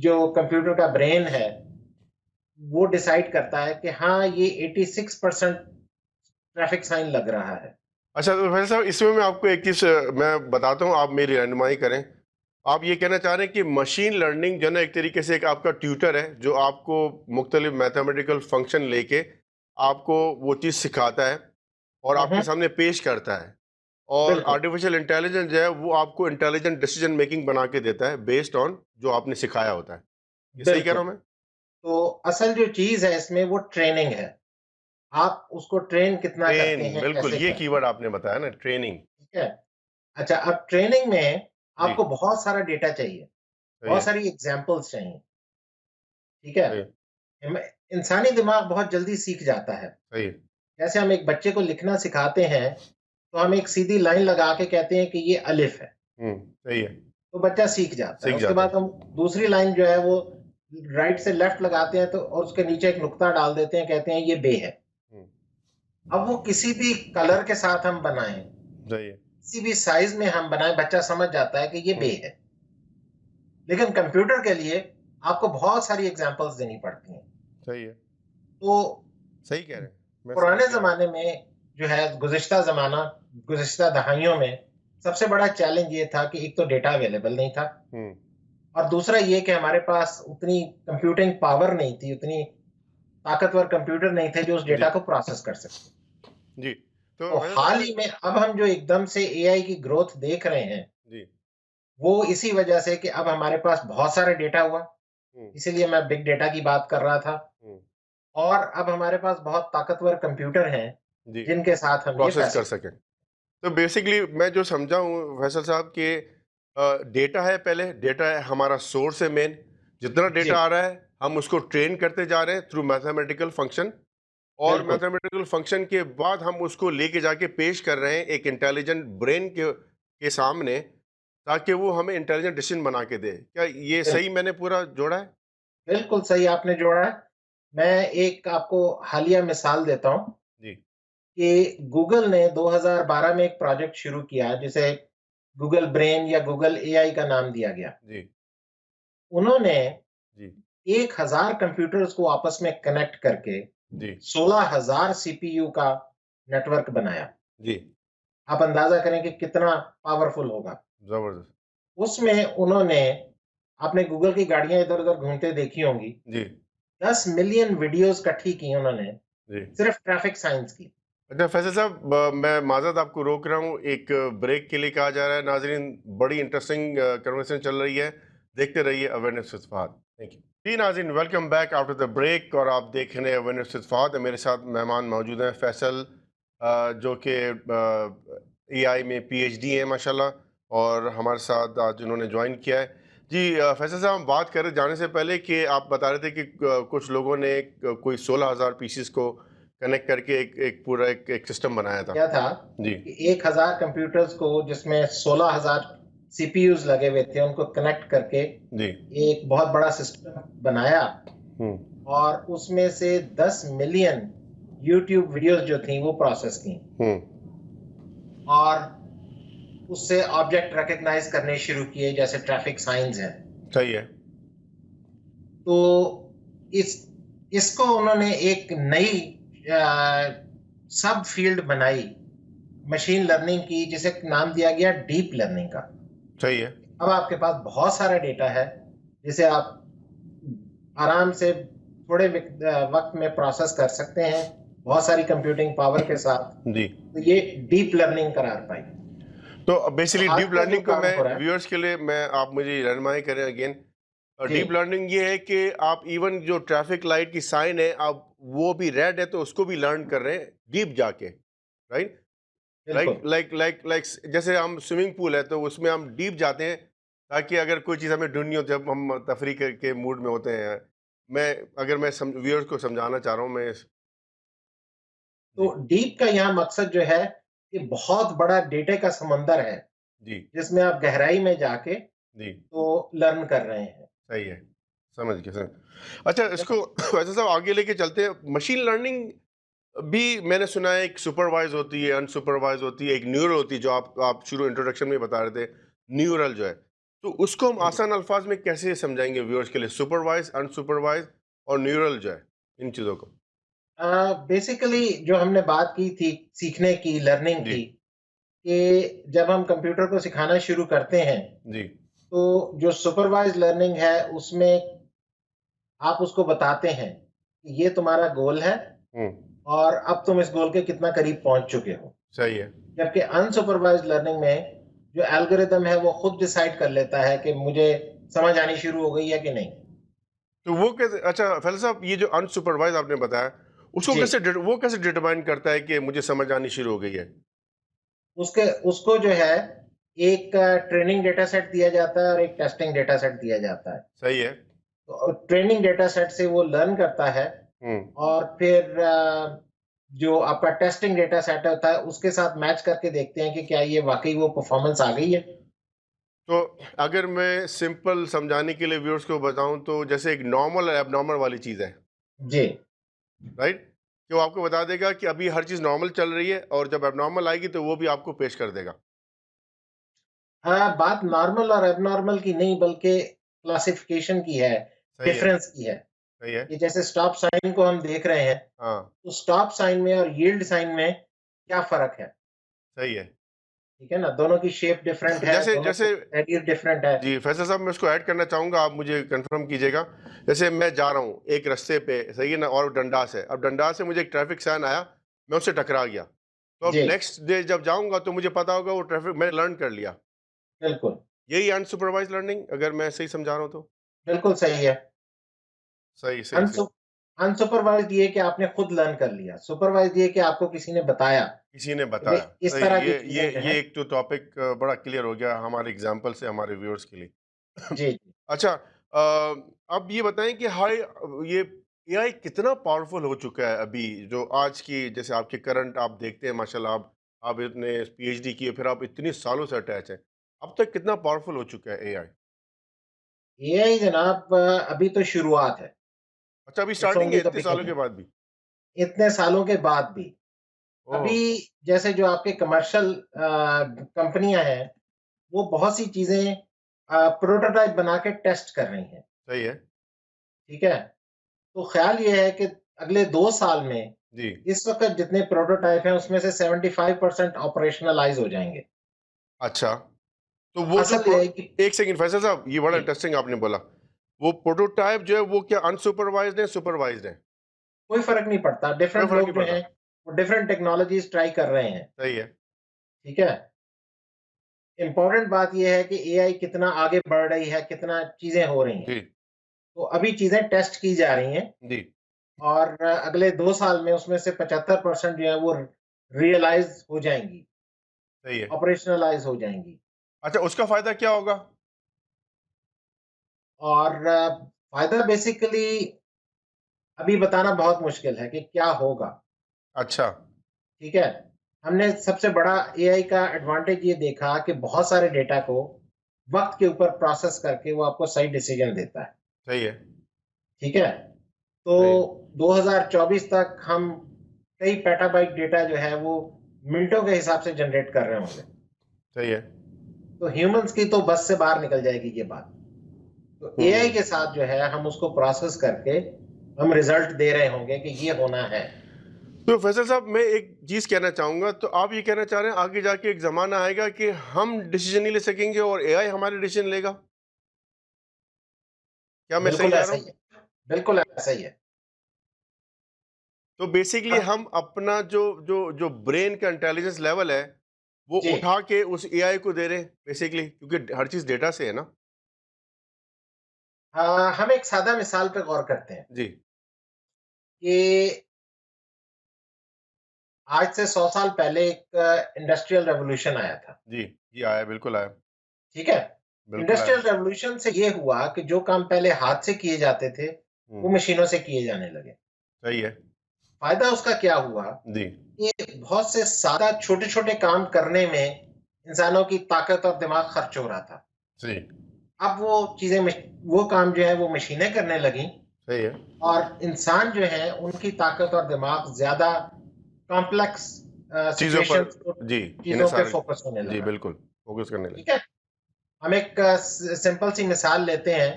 जो कंप्यूटर का ब्रेन है वो डिसाइड करता है कि हाँ ये 86% ट्रैफिक साइन लग रहा है। अच्छा, तो वैसे साहब इसमें मैं आपको एक चीज़ मैं बताता हूँ, आप मेरी रहनुमाई करें। आप ये कहना चाह रहे हैं कि मशीन लर्निंग जो है ना एक तरीके से एक आपका ट्यूटर है जो आपको मुख्तलिफ मैथमेटिकल फंक्शन लेके आपको वो चीज़ सिखाता है और आपके हम्म, सामने पेश करता है। और बिल्कुल आर्टिफिशियल इंटेलिजेंस जो है वो आपको इंटेलिजेंट डिसीजन मेकिंग बना के देता है बेस्ड ऑन जो आपने सिखाया होता है। ये सही कह बिल्कुल। रहा हूँ मैं? तो असल जो चीज है इसमें वो ट्रेनिंग है। आप उसको ट्रेन कितना ट्रेन, करते हैं, बिल्कुल कैसे ये करते कीवर्ड हैं, आपने बताया ना, ट्रेनिंग। ठीक है। अच्छा, अब ट्रेनिंग में जी, आपको बहुत सारा डेटा चाहिए, सही बहुत है, सारी एग्जांपल्स चाहिए, ठीक है। सही है, इंसानी दिमाग बहुत जल्दी सीख जाता है। सही है। जैसे हम एक बच्चे को लिखना सिखाते हैं तो हम एक सीधी लाइन लगा के कहते हैं कि ये अलिफ है, सही है, तो बच्चा सीख जाता है। सीख उसके जाता बाद है। हम दूसरी लाइन जो है वो राइट से लेफ्ट लगाते हैं तो और उसके नीचे एक नुक्ता डाल देते हैं, कहते हैं ये बे है। हुँ, अब वो किसी भी कलर के साथ हम बनाएं, सही है। किसी भी साइज में हम बनाएं, बच्चा समझ जाता है कि ये हुँ, बे है। लेकिन कंप्यूटर के लिए आपको बहुत सारी एग्जांपल्स देनी पड़ती हैं। सही है, तो सही कह रहे हैं। मैं समझ पुराने गया हूँ। ज़माने में जो है गुज़िश्ता दहाइयों में सबसे बड़ा चैलेंज ये था कि एक तो डेटा अवेलेबल नहीं था हुँ, और दूसरा ये कि हमारे पास उतनी कंप्यूटिंग पावर नहीं थी, उतनी ताकतवर कंप्यूटर नहीं थे जो उस जी, डेटा को प्रोसेस कर सकते। जी। तो तो वैसे साहब हाल मैं ही में अब हम जो एकदम से एआई की ग्रोथ देख रहे हैं, जी, वो इसी वजह से कि अब हमारे पास बहुत सारा डेटा हुआ, हुँ, इसीलिए मैं बिग डेटा की बात कर रहा था। हुँ, और अब हमारे पास बहुत ताकतवर कंप्यूटर हैं, जी, जिनके साथ हम ये प्रोसेस कर फैसले। सकें। तो बेसिकली मैं जो समझा हूँ फैसल साहब कि डेटा है, पहले डेटा है हमारा सोर्स है मेन। जितना जी, डेटा आ रहा है हम उसको ट्रेन करते जा रहे हैं थ्रू मैथमेटिकल फंक्शन और बिल्कुल, मैथमेटिकल फंक्शन के बाद हम उसको लेके जाके पेश कर रहे हैं एक इंटेलिजेंट ब्रेन के सामने ताकि वो हमें इंटेलिजेंट डिसीजन बना के दे। क्या ये बिल सही मैंने पूरा जोड़ा है? बिल्कुल सही आपने जोड़ा है। मैं एक आपको हालिया मिसाल देता हूँ जी, कि गूगल ने 2012 में एक प्रोजेक्ट शुरू किया, जिसे गूगल ब्रेन या गूगल एआई का नाम दिया गया। जी, उन्होंने जी, 1000 कंप्यूटर्स को आपस में कनेक्ट करके जी, 16,000 सीपीयू का नेटवर्क बनाया। जी, आप अंदाजा करें कि कितना पावरफुल होगा। ज़बरदस्त। उसमें उन्होंने आपने गूगल की गाड़ियां इधर-उधर घूमते देखी होंगी। जी, 10 मिलियन वीडियोस इकट्ठी की उन्होंने, जी। सिर्फ ट्रैफिक साइंस की। अच्छा फैसल साहब, मैं माज़रत आपको रोक रहा हूँ, एक ब्रेक के लिए कहा जा रहा है। नाज़रीन, बड़ी इंटरेस्टिंग कन्वर्सेशन चल रही है, देखते रहिए awareness with Fahad. Thank you. जी नाज़रीन, welcome back after the break और आप देख रहे हैं अवेयरनेस विद फहद। मेरे साथ मेहमान मौजूद हैं फैसल, जो कि एआई में पीएचडी है माशाल्लाह, और हमारे साथ आज उन्होंने ज्वाइन किया है। जी फैसल साहब, हम बात कर रहे जाने से पहले कि आप बता रहे थे कि कुछ लोगों ने कोई 16,000 पीसीस को कनेक्ट करके एक एक पूरा एक सिस्टम बनाया था। क्या था जी, कि 1000 कंप्यूटर्स को, जिसमें 16,000 सीपीयूज लगे हुए थे, उनको कनेक्ट करके जी। एक बहुत बड़ा सिस्टम बनाया हुँ, और उसमें से 10 मिलियन यूट्यूब वीडियोस जो थी वो प्रोसेस की हुँ, और उससे ऑब्जेक्ट रिकॉग्नाइज करने शुरू किए, जैसे ट्रैफिक साइंस हैं। सही है। तो इस इसको उन्होंने एक नई सब फील्ड बनाई मशीन लर्निंग की, जिसे नाम दिया गया डीप लर्निंग का। सही है। अब आपके पास बहुत सारा डेटा है जिसे आप आराम से थोड़े वक्त में प्रोसेस कर सकते हैं, बहुत सारी कंप्यूटिंग पावर के साथ। जी। तो ये डीप लर्निंग करार पाई। तो तो बेसिकली डीप आजकल जो लर्निंग को काम मैं हो रहा है, व्यूअर्स के लिए मैं आप मुझे रहनुमाई करें अगेन। जी, डीप लर्निंग ये है कि आप इवन जो ट्रैफिक लाइट की साइन है, आप वो भी रेड है तो उसको भी लर्न कर रहे हैं डीप जाके, राइट? बिल्कुल, लाइक लाइक लाइक लाइक जैसे हम स्विमिंग पूल है तो उसमें हम डीप जाते हैं ताकि अगर कोई चीज़ हमें ढूँढनी हो जब हम तफरीह के मूड में होते हैं। मैं अगर मैं व्यूअर्स को समझाना चाह रहा हूँ मैं तो जी, डीप का यहाँ मकसद जो है कि बहुत बड़ा डेटा का समंदर है, जी, जिसमें आप गहराई में जाके जी। तो लर्न कर रहे हैं। सही है, समझ गया समझ। अच्छा, इसको वैसे साहब आगे लेके चलते हैं। मशीन लर्निंग भी मैंने सुना है एक सुपरवाइज़ होती है, अनसुपरवाइज़ होती है, एक न्यूरल होती है जो आप शुरू इंट्रोडक्शन में बता रहे थे, न्यूरल जो है। तो उसको हम आसान अल्फाज में कैसे समझाएंगे व्यूअर्स के लिए, सुपरवाइज, अनसुपरवाइज और न्यूरल जो है, इन चीज़ों को? बेसिकली जो हमने बात की थी सीखने की, लर्निंग जी, की, कि जब हम कंप्यूटर को सिखाना शुरू करते हैं, जी। तो जो सुपरवाइज्ड लर्निंग है, उसमें आप उसको बताते हैं कि ये तुम्हारा गोल है हुँ, और अब तुम इस गोल के कितना करीब पहुंच चुके हो। सही है। जबकि अनसुपरवाइज्ड लर्निंग में जो एल्गोरिदम है वो खुद डिसाइड कर लेता है कि मुझे समझ आनी शुरू हो गई है कि नहीं। तो वो कैसे, अच्छा फैज़ल साहब, ये जो अनसुपरवाइज़ आपने बताया, उसको जी, कैसे वो कैसे डिटरमाइन करता है कि मुझे समझ आनी शुरू हो गई है? उसके उसको जो है एक ट्रेनिंग डेटा सेट दिया जाता है और एक टेस्टिंग डेटा सेट दिया जाता है। सही है। तो ट्रेनिंग डेटा सेट से वो लर्न करता है हुँ। और फिर जो आपका टेस्टिंग डेटा सेट होता है उसके साथ मैच करके देखते हैं कि क्या ये वाकई वो परफॉर्मेंस आ गई है। तो अगर मैं सिंपल समझाने के लिए व्यूअर्स को बताऊँ, तो जैसे एक नॉर्मल और एब्नॉर्मल वाली चीज़ है, जी, राइट? कि वो आपको बता देगा कि अभी हर चीज़ नॉर्मल चल रही है और जब एब्नॉर्मल आएगी तो वो भी आपको पेश कर देगा। हाँ, बात नॉर्मल और एबनॉर्मल की नहीं बल्कि क्लासिफिकेशन की है, सही है, डिफरेंस की है। सही है। कि जैसे स्टॉप साइन को हम देख रहे हैं, हाँ, तो स्टॉप साइन में और यील्ड साइन में क्या फ़र्क है? सही है। ठीक है ना? दोनों की शेप डिफरेंट है, जैसे दोनों जैसे का शरीर डिफरेंट है। जी, फैसल साहब, मैं उसको ऐड करना चाहूँगा, आप मुझे कन्फर्म कीजिएगा। जैसे मैं जा रहा हूँ एक रास्ते पे, सही है ना? और डंडास है। अब डंडास से मुझे एक ट्रैफ़िक साइन आया, मैं उससे टकरा गया। तो अब जी, नेक्स्ट डे जब जाऊँगा तो मुझे पता होगा वो ट्रैफ़िक मैंने लर्न कर लिया। बिल्कुल, यही अनसुपरवाइज़्ड लर्निंग, अगर मैं सही समझा रहा हूँ तो? बिल्कुल सही है। सही, सही, सही। अनसु अनसुपरवाइज़्ड ये कि आपने खुद लर्न कर लिया, सुपरवाइज़्ड ये कि आपको किसी ने बताया, किसी ने वे बताया। इस सही, तरह की ये चीज़ें जो ये हैं। एक तो टॉपिक बड़ा क्लियर हो गया हमारे एग्ज़ाम्पल से हमारे व्यूअर्स के लिए। जी, जी। अच्छा, अब ये बताएँ कि ये एआई कितना पावरफुल हो चुका है अभी, जो आज की, जैसे आपके करंट आप देखते हैं, माशाल्लाह, आप इतने पीएचडी किए, फिर आप इतने सालों से अटैच हैं। अब तक कितना पावरफुल हो चुका है एआई? एआई जनाब अभी तो शुरुआत है। अच्छा, अभी इट्स स्टार्टिंग है ओनली द इतने सालों के बिगिनिंग। बाद भी? इतने सालों के बाद भी। ओह! अभी जैसे जो आपके कमर्शियल कंपनियाँ हैं, वो बहुत सी चीज़ें प्रोटोटाइप बना के टेस्ट कर रही हैं, सही है। ठीक है? तो ख़्याल ये है कि अगले 2 साल में जी। इस वक़्त जितने प्रोटोटाइप हैं, उसमें से 75% ऑपरेशनलाइज़ हो जाएँगे। अच्छा, तो तो वो जो असल ये है कि एक सेकंड फैसल साहब, ये बड़ा जी, इंटरेस्टिंग आपने बोला। वो प्रोटोटाइप जो है वो क्या अनसुपरवाइज़्ड है, सुपरवाइज़्ड है? कोई फ़र्क नहीं पड़ता, कोई डिफरेंट फ़र्क नहीं लोग जो पड़ता। हैं, वो डिफरेंट टेक्नोलॉजीज़ ट्राई कर रहे हैं, सही है। ठीक है? इम्पोर्टेंट बात ये है कि एआई कितना आगे बढ़ रही है, कितना चीज़ें हो रही हैं। जी, तो अभी चीज़ें टेस्ट की जा रही हैं जी। और अगले 2 साल में उसमें से 75% जो है वो रियलाइज़ हो जाएँगी, सही है। ऑपरेशनलाइज़ हो जाएँगी। अच्छा, उसका फ़ायदा क्या होगा? और फ़ायदा बेसिकली अभी बताना बहुत मुश्किल है कि क्या होगा, अच्छा, ठीक है? हमने सबसे बड़ा एआई का एडवांटेज ये देखा कि बहुत सारे डेटा को वक़्त के ऊपर प्रोसेस करके वो आपको सही डिसीज़न देता है, सही है, ठीक है? तो सही है, 2024 तक हम कई पेटाबाइट डेटा जो है वो मिनटों के हिसाब से जनरेट कर रहे होंगे। सही है। तो ह्यूमन्स की तो बस से बाहर निकल जाएगी ये बात। तो एआई हुँ। के साथ जो है हम उसको प्रोसेस करके हम रिज़ल्ट दे रहे होंगे कि ये होना है। तो फैसल साहब, मैं एक चीज़ कहना चाहूँगा, तो आप ये कहना चाह रहे हैं आगे जाके एक ज़माना आएगा कि हम डिसीज़न नहीं ले सकेंगे और एआई हमारे डिसीज़न लेगा? क्या मैं सही बिल्कुल जा रहा ऐसा ही हूँ? है, बिल्कुल ऐसा ही है। तो बेसिकली अब हम अपना जो जो जो ब्रेन का इंटेलिजेंस लेवल है, वो जी, उठा के उस एआई को दे रहे हैं बेसिकली, क्योंकि हर चीज़ डेटा से है ना? हम एक सादा मिसाल पे गौर करते हैं जी, कि आज से 100 साल पहले एक इंडस्ट्रियल रेवोल्यूशन आया था, जी, जी आया, बिल्कुल आया, ठीक है? बिल्कुल आया। इंडस्ट्रियल रेवोल्यूशन से ये हुआ कि जो काम पहले हाथ से किए जाते थे, हुँ, वो मशीनों से किए जाने लगे। सही है। फ़ायदा उसका क्या हुआ जी, कि बहुत से सादा छोटे-छोटे काम करने में इंसानों की ताकत और दिमाग खर्च हो रहा था। सही, अब वो चीज़ें वो काम जो है वो मशीनें करने लगीं सही है। और इंसान जो है उनकी ताकत और दिमाग ज़्यादा कॉम्प्लेक्स चीज़ों पर सिचुएशंस को जी, चीज़ों पे इन्हिसार फ़ोकस होने जी, लगा, बिल्कुल, फ़ोकस करने लगे। ठीक है? हम एक सिंपल सी मिसाल लेते हैं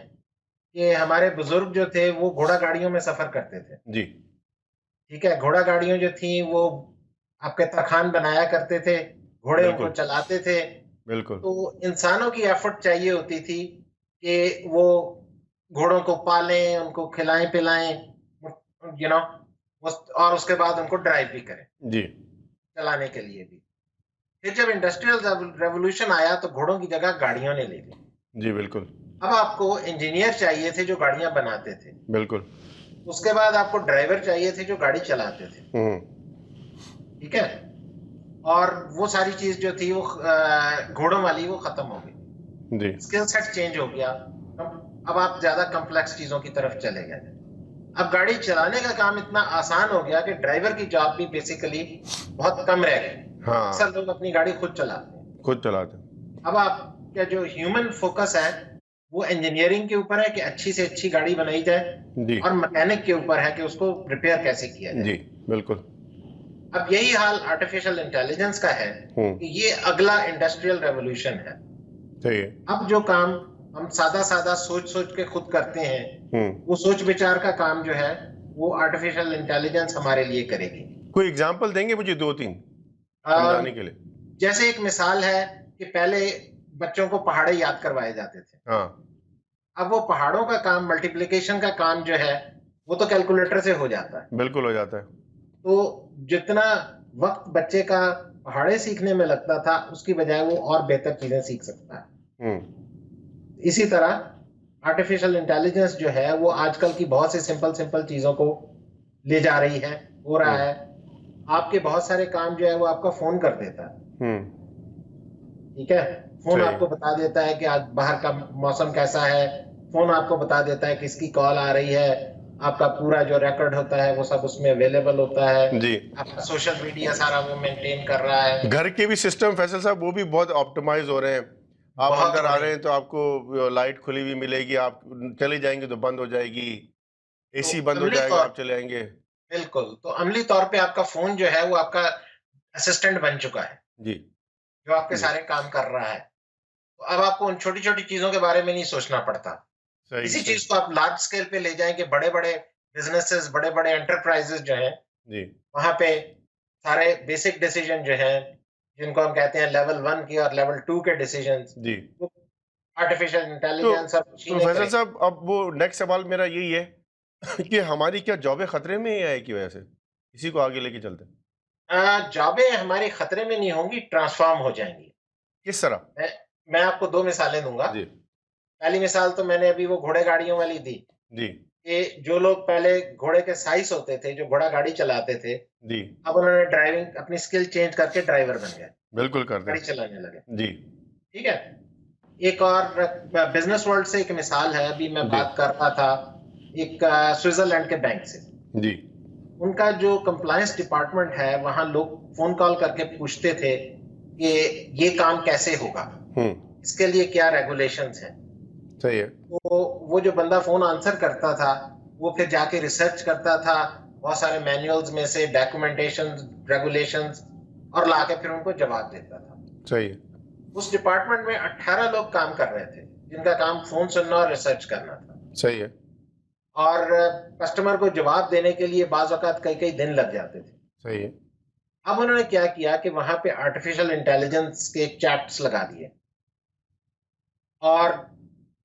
कि हमारे बुजुर्ग जो थे वो घोड़ा गाड़ियों में सफर करते थे। जी, ठीक है, घोड़ा गाड़ियों जो थी वो आपके तरखान बनाया करते थे, घोड़े उनको बिल्कुल, चलाते थे। बिल्कुल। तो इंसानों की एफर्ट चाहिए होती थी कि वो घोड़ों को पालें, उनको खिलाएं-पिलाएं, यू नो, और उसके बाद उनको ड्राइव भी करें, जी, चलाने के लिए भी। फिर जब इंडस्ट्रियल रेवोल्यूशन आया तो घोड़ों की जगह गाड़ियों ने ले ली। जी, बिल्कुल, अब आपको इंजीनियर चाहिए थे जो गाड़ियां बनाते थे। बिल्कुल। उसके बाद आपको ड्राइवर चाहिए थे जो गाड़ी चलाते थे। हुँ, ठीक है? और वो सारी चीज़ जो थी वो घोड़ों वाली वो खत्म हो गई। जी, स्किल सेट चेंज हो गया। अब आप ज़्यादा कॉम्प्लेक्स चीज़ों की तरफ चले गए। अब गाड़ी चलाने का काम इतना आसान हो गया कि ड्राइवर की जॉब भी बेसिकली बहुत कम रह गई। हाँ, अक्सर लोग अपनी गाड़ी खुद चलाते हैं। खुद चलाते हैं। अब आपका जो ह्यूमन फोकस है, वो इंजीनियरिंग के ऊपर है कि अच्छी से अच्छी गाड़ी बनाई जाए जी, और मैकेनिक के ऊपर है कि उसको रिपेयर कैसे किया जाए। जी, बिल्कुल। अब यही हाल आर्टिफिशियल इंटेलिजेंस का है हुँ, कि ये अगला इंडस्ट्रियल रेवोल्यूशन है। सही है। अब जो काम हम सादा-सादा सोच-सोच के खुद करते हैं, हुँ, वो सोच विचार का काम जो है, वो आर्टिफिशियल इंटेलिजेंस हमारे लिए करेगी। कोई एग्ज़ाम्पल देंगे मुझे 2-3 अ, समझाने के लिए? जैसे एक मिसाल है कि पहले बच्चों को पहाड़े याद करवाए जाते थे। हाँ, अब वो पहाड़ों का काम, मल्टीप्लिकेशन का काम जो है, वो तो कैलकुलेटर से हो जाता है। बिल्कुल हो जाता है। तो जितना वक़्त बच्चे का पहाड़े सीखने में लगता था, उसकी बजाय वो और बेहतर चीज़ें सीख सकता है। हुँ, इसी तरह आर्टिफिशियल इंटेलिजेंस जो है, वो आजकल की बहुत सी सिंपल-सिंपल चीज़ों को ले जा रही है, हो रहा हुँ, है। आपके बहुत सारे काम जो है, वो आपका फ़ोन कर देता है। हुँ, ठीक है? फ़ोन सही आपको है। बता देता है कि आज बाहर का मौसम कैसा है, फ़ोन आपको बता देता है किसकी कॉल आ रही है, आपका पूरा जो रिकॉर्ड होता है वो सब उसमें अवेलेबल होता है, जी, आपका सोशल मीडिया सारा वो मेंटेन कर रहा है, घर के भी सिस्टम फैसल साहब वो भी बहुत ऑप्टिमाइज़ हो रहे हैं। आप बहुत अंदर हो आ रही रहे है। हैं तो आपको लाइट खुली हुई मिलेगी, आप चले जाएँगे तो बंद हो जाएगी, तो एसी बंद हो अमली जाएगा, तौर आप चले आएँगे। बिल्कुल, तो अमली तौर पे आपका फ़ोन जो है वो आपका असिस्टेंट बन चुका है, जी, जो आपके जी, सारे काम कर रहा है। तो अब आपको उन छोटी-छोटी चीज़ों के बारे में नहीं सोचना पड़ता। सही, इसी सही। चीज़ को आप लार्ज स्केल पे ले जाएँ कि बड़े-बड़े बिज़नेसेस, बड़े-बड़े एंटरप्राइज़ेज़ जो हैं, जी, वहाँ पे सारे बेसिक डिसीज़न जो हैं, जिनको हम कहते हैं लेवल 1 के और लेवल 2 के डिसीज़न्स, जी। वो आर्टिफिशियल तो इंटेलिजेंस और तो मशीनें फैसल करेंगी। साहब अब वो नेक्स्ट सवाल मेरा यही है कि हमारी क्या जॉबें खतरे में हैं एआई की वजह से? इसी को आगे लेके चलते हैं। जॉबें हमारी खतरे में नहीं होंगी, ट्रांसफ़ॉर्म हो जाएँगी। किस तरह? मैं मैं आपको 2 मिसालें दूँगा। जी, पहली मिसाल तो मैंने अभी वो घोड़े गाड़ियों वाली दी, जी, कि जो लोग पहले घोड़े के साइज़ होते थे, जो घोड़ा गाड़ी चलाते थे, जी, अब उन्होंने ड्राइविंग अपनी स्किल चेंज करके ड्राइवर बन गए, बिल्कुल करते गाड़ी हैं। चलाने लगे। जी, ठीक है? एक और बिज़नेस वर्ल्ड से एक मिसाल है, अभी मैं जी, बात कर रहा था एक स्विट्ज़रलैंड के बैंक से। जी, उनका जो कंप्लायंस डिपार्टमेंट है, वहाँ लोग फ़ोन कॉल करके पूछते थे कि ये काम कैसे होगा? हुँ, इसके लिए क्या रेगुलेशंस हैं? सही है। तो वो जो बंदा फ़ोन आंसर करता था, वो फिर जाके रिसर्च करता था, बहुत सारे मैनुअल्स में से डॉक्यूमेंटेशंस, रेगुलेशंस और लाके फिर उनको जवाब देता था। सही है, उस डिपार्टमेंट में 18 लोग काम कर रहे थे, जिनका काम फ़ोन सुनना और रिसर्च करना था। सही है, और कस्टमर को जवाब देने के लिए बाज़ औक़ात कई-कई दिन लग जाते थे। सही है। अब उन्होंने क्या किया कि वहाँ पे आर्टिफ़िशियल इंटेलिजेंस के चैट्स लगा दिए और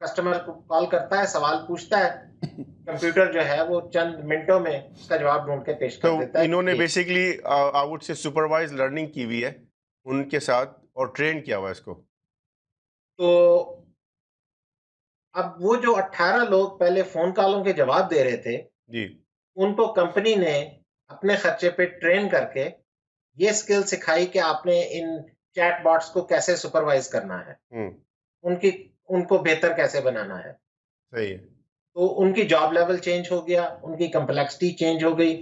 कस्टमर को कॉल करता है, सवाल पूछता है, कंप्यूटर जो है वो चंद मिनटों में उसका जवाब ढूँढ के पेश तो कर देता है इन्होंने कि ये। Basically I would say सुपरवाइज़्ड learning की हुई है उनके साथ और ट्रेन किया हुआ है इसको। तो अब वो जो 18 लोग पहले फ़ोन कॉलों के जवाब दे रहे थे, जी, उनको कंपनी ने अपने खर्चे पे ट्रेन करके ये स्किल सिखाई कि आपने इन चैटबॉट्स को कैसे सुपरवाइज़ करना है, हुँ, उनकी उनको बेहतर कैसे बनाना है। सही है। तो उनकी जॉब लेवल चेंज हो गया, उनकी कॉम्प्लेक्सिटी चेंज हो गई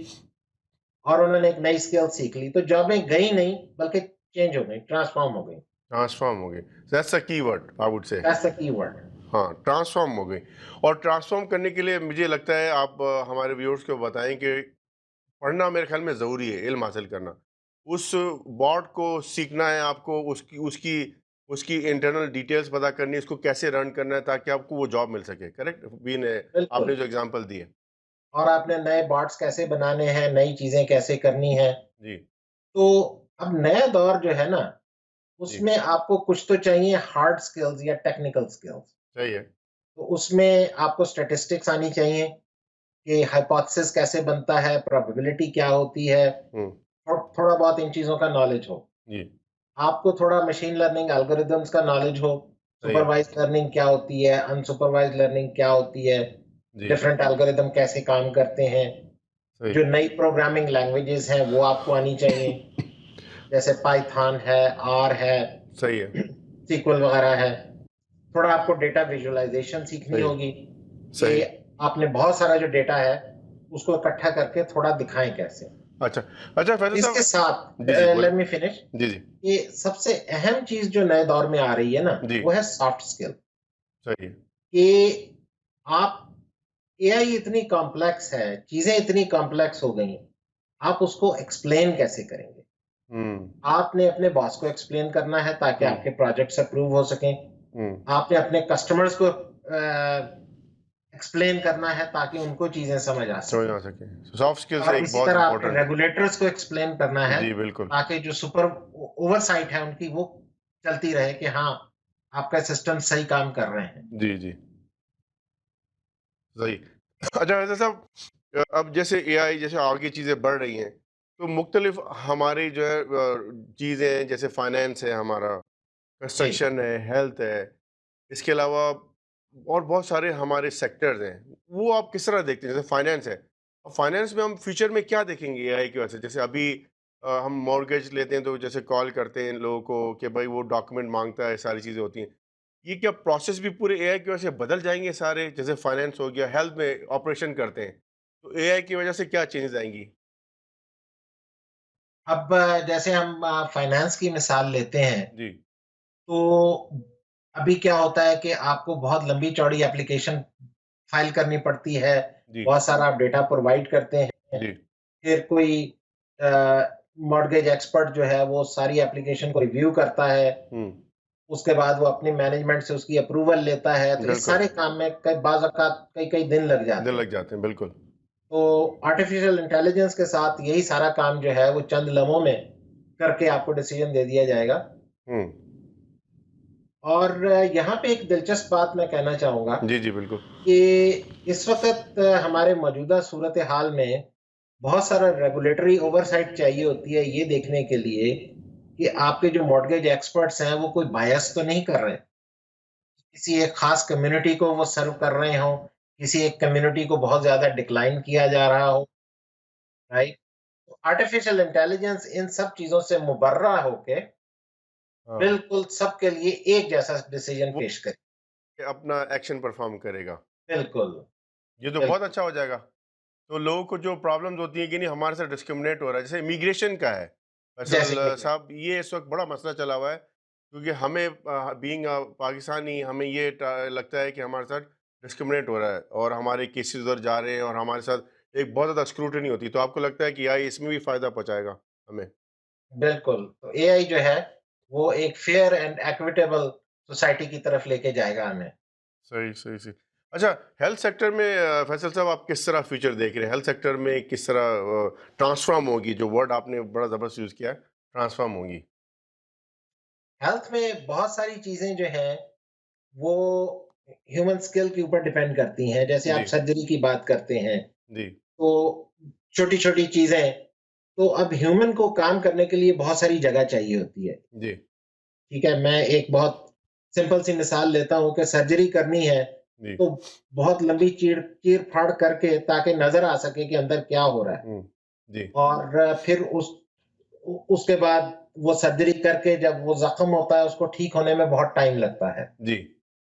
और उन्होंने एक नई स्किल सीख ली। तो जॉबें गई नहीं बल्कि चेंज हो गई, ट्रांसफ़ॉर्म हो गई। ट्रांसफ़ॉर्म हो गई। That's the keyword I would say. That's the keyword. हाँ, ट्रांसफ़ॉर्म हो गई और ट्रांसफ़ॉर्म करने के लिए मुझे लगता है आप हमारे व्यूअर्स को बताएँ कि पढ़ना मेरे ख़्याल में ज़रूरी है, इल्म हासिल करना। उस बॉट को सीखना है आपको, उसकी उसकी उसकी इंटरनल डिटेल्स पता करनी है, उसको कैसे रन करना है ताकि आपको वो जॉब मिल सके। करेक्ट बीन बिल्कुल। आपने जो एग्जांपल दी है। और आपने नए बॉट्स कैसे बनाने हैं, नई चीजें कैसे करनी है। जी तो अब नया दौर जो है ना, जी उसमें आपको कुछ तो चाहिए हार्ड स्किल्स या टेक्निकल स्किल्स। सही है। तो उसमें आपको स्टैटिस्टिक्स आनी चाहिए कि हाइपोथेसिस कैसे बनता है, प्रोबेबिलिटी क्या होती है, हम्म। और थोड़ा बहुत इन चीज़ों का नॉलेज हो। जी आपको थोड़ा मशीन लर्निंग एल्गोरिदम्स का नॉलेज हो, सही है। सुपरवाइज्ड लर्निंग क्या होती है, अनसुपरवाइज्ड लर्निंग क्या होती है, जी डिफरेंट एल्गोरिदम कैसे काम करते हैं, सही जो नई प्रोग्रामिंग लैंग्वेजेस हैं वो आपको आनी चाहिए, जैसे पाइथन है, आर है, सही है। सीक्वल वगैरह है। थोड़ा आपको डेटा विजुअलाइजेशन सीखनी सही होगी कि सही। आपने बहुत सारा जो डेटा है उसको इकट्ठा करके थोड़ा दिखाएं कैसे। अच्छा अच्छा फैसल इसके साहब। साथ जी जी लेट बोलिए। Me finish. जी जी ये सबसे अहम चीज जो नए दौर में आ रही है ना, जी वो है सॉफ्ट स्किल। सही है। कि आप, एआई इतनी कॉम्प्लेक्स है, चीजें इतनी कॉम्प्लेक्स हो गई, आप उसको एक्सप्लेन कैसे करेंगे। हम्म आपने अपने बॉस को एक्सप्लेन करना है ताकि हम्म आपके प्रोजेक्ट्स अप्रूव हो सकें। हम्म आपने अपने कस्टमर्स को एक्सप्लेन करना है ताकि उनको चीजें समझ आ समझ सके। आ सके। सॉफ्ट स्किल्स और एक इसी बहुत तरह आपने इंपॉर्टेंट है। रेगुलेटर्स को एक्सप्लेन करना है जी बिल्कुल। ताकि जो सुपर ओवरसाइट है उनकी वो चलती रहे कि हाँ, आपका सिस्टम सही काम कर रहे हैं। जी जी सही। अच्छा वैसे साहब अब जैसे एआई जैसे आगे चीज़ें बढ़ रही हैं तो मुख्तलिफ हमारी जो है चीज़ें जैसे फाइनेंस है हमारा, जी। कंस्ट्रक्शन है, हेल्थ है, इसके अलावा और बहुत सारे हमारे सेक्टर्स हैं, वो आप किस तरह देखते हैं? जैसे फाइनेंस है, अब फाइनेंस में हम फ्यूचर में क्या देखेंगे एआई की वजह से? जैसे अभी हम मॉर्गेज लेते हैं तो जैसे कॉल करते हैं लोगों को कि भाई वो डॉक्यूमेंट माँगता है, सारी चीज़ें होती हैं। ये क्या प्रोसेस भी पूरे एआई की वजह से बदल जाएँगे सारे? जैसे फाइनेंस हो गया, हेल्थ में ऑपरेशन करते हैं, तो एआई की वजह से क्या चेंजेज़ आएँगी? अब जैसे हम फाइनेंस की मिसाल लेते हैं, जी, तो अभी क्या होता है कि आपको बहुत लंबी चौड़ी एप्लीकेशन फाइल करनी पड़ती है, जी, बहुत सारा आप डेटा प्रोवाइड करते हैं। जी। फिर कोई मॉर्गेज एक्सपर्ट जो है वो सारी एप्लीकेशन को रिव्यू करता है, हुँ, उसके बाद वो अपनी मैनेजमेंट से उसकी अप्रूवल लेता है। तो इस बिल्कुल, सारे काम में कई बाज़ औक़ात कई-कई दिन लग दिन जाते हैं। लग जाते हैं, बिल्कुल। तो आर्टिफ़िशियल इंटेलिजेंस के साथ यही सारा काम जो है वो चंद लम्हों में करके आपको डिसीज़न दे दिया जाएगा। हुँ, और यहाँ पे एक दिलचस्प बात मैं कहना चाहूँगा जी, जी, बिल्कुल। कि इस वक़्त हमारे मौजूदा सूरत-ए-हाल में बहुत सारा रेगुलेटरी ओवरसाइट चाहिए होती है ये देखने के लिए कि आपके जो मॉर्गेज एक्सपर्ट्स हैं वो कोई बायस तो नहीं कर रहे हैं। किसी एक खास कम्युनिटी को वो सर्व कर रहे हों, किसी एक कम्युनिटी को बहुत ज़्यादा डिक्लाइन किया जा रहा हो, राइट? तो आर्टिफिशियल इंटेलिजेंस इन सब चीज़ों से मुबर्रा होके हाँ, बिल्कुल सबके लिए एक जैसा डिसीजन वो पेश करे। अपना एक्शन परफ़ॉर्म करेगा। बिल्कुल, ये तो बहुत बिल्कुल। अच्छा हो जाएगा। तो लोगों को जो प्रॉब्लम्स होती हैं कि नहीं हमारे साथ डिस्क्रिमिनेट हो रहा है, जैसे इमिग्रेशन का है। जैसे फैसल इमिग्रेशन। साहब ये इस वक़्त बड़ा मसला चला हुआ है क्योंकि हमें बीइंग पाकिस्तानी हमें ये लगता है कि हमारे साथ डिस्क्रिमिनेट हो रहा है और हमारे केसेस उधर जा रहे हैं और हमारे साथ एक बहुत ज़्यादा स्क्रूटनी होती है। तो आपको लगता है कि एआई इसमें भी फ़ायदा पहुँचाएगा हमें? बिल्कुल, तो एआई जो है वो एक फेयर एंड इक्विटेबल सोसाइटी की तरफ लेके जाएगा हमें। सही, सही, सही। अच्छा हेल्थ सेक्टर में फैसल साहब आप किस तरह फ्यूचर देख रहे हैं? हेल्थ सेक्टर में किस तरह ट्रांसफ़ॉर्म होगी जो वर्ड आपने बड़ा ज़बरदस्त यूज़ किया है, ट्रांसफ़ॉर्म होगी? हेल्थ में बहुत सारी चीज़ें जो हैं वो ह्यूमन स्किल के ऊपर डिपेंड करती हैं। जैसे आप जी, सर्जरी की बात करते हैं, जी, तो छोटी-छोटी चीज़ें, तो अब ह्यूमन को काम करने के लिए बहुत सारी जगह चाहिए होती है। जी, ठीक है, मैं एक बहुत सिंपल सी मिसाल लेता हूँ कि सर्जरी करनी है, जी। तो बहुत लंबी चीर-फाड़ करके ताकि नज़र आ सके कि अंदर क्या हो रहा है। हुँ, जी, और फिर उसके बाद वो सर्जरी करके जब वो ज़ख्म होता है, उसको ठीक होने में बहुत टाइम लगता है। जी,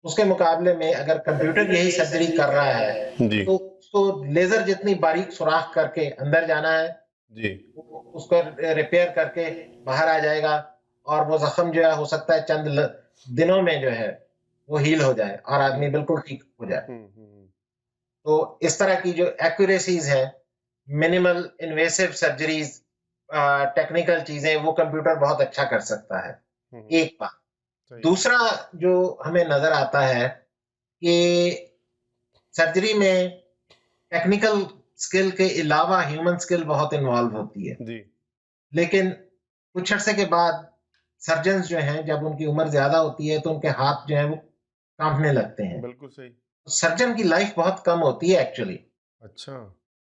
उसके मुकाबले में अगर कंप्यूटर यही सर्जरी कर रहा है, जी, तो उसको लेज़र जितनी बारीक सुराख करके अंदर जाना है, जी, उसको रिपेयर करके बाहर आ जाएगा और वो ज़ख्म जो है हो सकता है चंद दिनों में जो है वो हील हो जाए और हुँ, आदमी बिल्कुल ठीक हो जाए। हुँ, हुँ, तो इस तरह की जो एक्यूरेसीज़ हैं, मिनिमल इन्वेसिव सर्जरीज़, टेक्निकल चीज़ें वो कंप्यूटर बहुत अच्छा कर सकता है। हुँ, हुँ, एक बात। सही। दूसरा जो हमें नजर आता है कि सर्जरी में टेक्निकल स्किल के अलावा ह्यूमन स्किल बहुत इन्वॉल्व होती है। जी, लेकिन कुछ अरसे के बाद सर्जन्स जो हैं, जब उनकी उम्र ज़्यादा होती है, तो उनके हाथ जो हैं वो काँपने लगते हैं। बिल्कुल सही। सर्जन की लाइफ बहुत कम होती है एक्चुअली। अच्छा,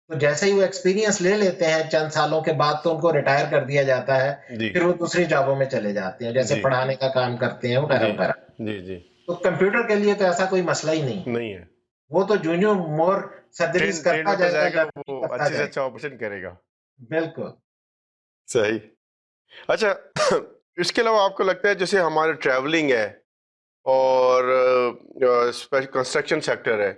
तो जैसे ही वो एक्सपीरियंस ले लेते हैं चंद सालों के बाद, तो उनको रिटायर कर दिया जाता है। जी, फिर वो दूसरी जॉबों में चले जाते हैं, जैसे जी, पढ़ाने का काम करते हैं जी, वगैरह-वगैरह। जी, जी, तो कंप्यूटर के लिए तो ऐसा कोई मसला ही नहीं है। नहीं है। वो तो जो-जो मोर सर्जरीज़ ट्रेन ट्रेन करता होता जाएगा, जाएगा, लर्निंग वो करता अच्छे से जाएगा। अच्छा ऑपरेशन करेगा। बिल्कुल। सही। अच्छा, इसके अलावा आपको लगता है जैसे हमारा ट्रैवलिंग है और कंस्ट्रक्शन सेक्टर है।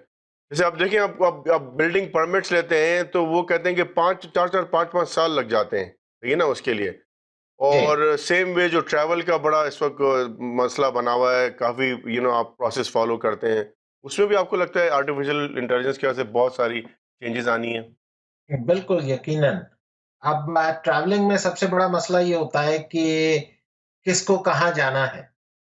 जैसे आप देखिए, आप बिल्डिंग परमिट्स लेते हैं तो वो कहते हैं कि 5 4-4 5-5 साल लग जाते हैं, ठीक है ना उसके लिए। जी। और सेम वे जो ट्रैवल का बड़ा इस वक़्त मसला बना हुआ है, काफ़ी आप प्रोसेस फ़ॉलो करते हैं। उसमें भी आपको लगता है आर्टिफ़िशियल इंटेलिजेंस की वजह से बहुत सारी चेंजेज़ आनी है? बिल्कुल, यकीनन। अब ट्रैवलिंग में सबसे बड़ा मसला ये होता है कि किसको कहाँ जाना है।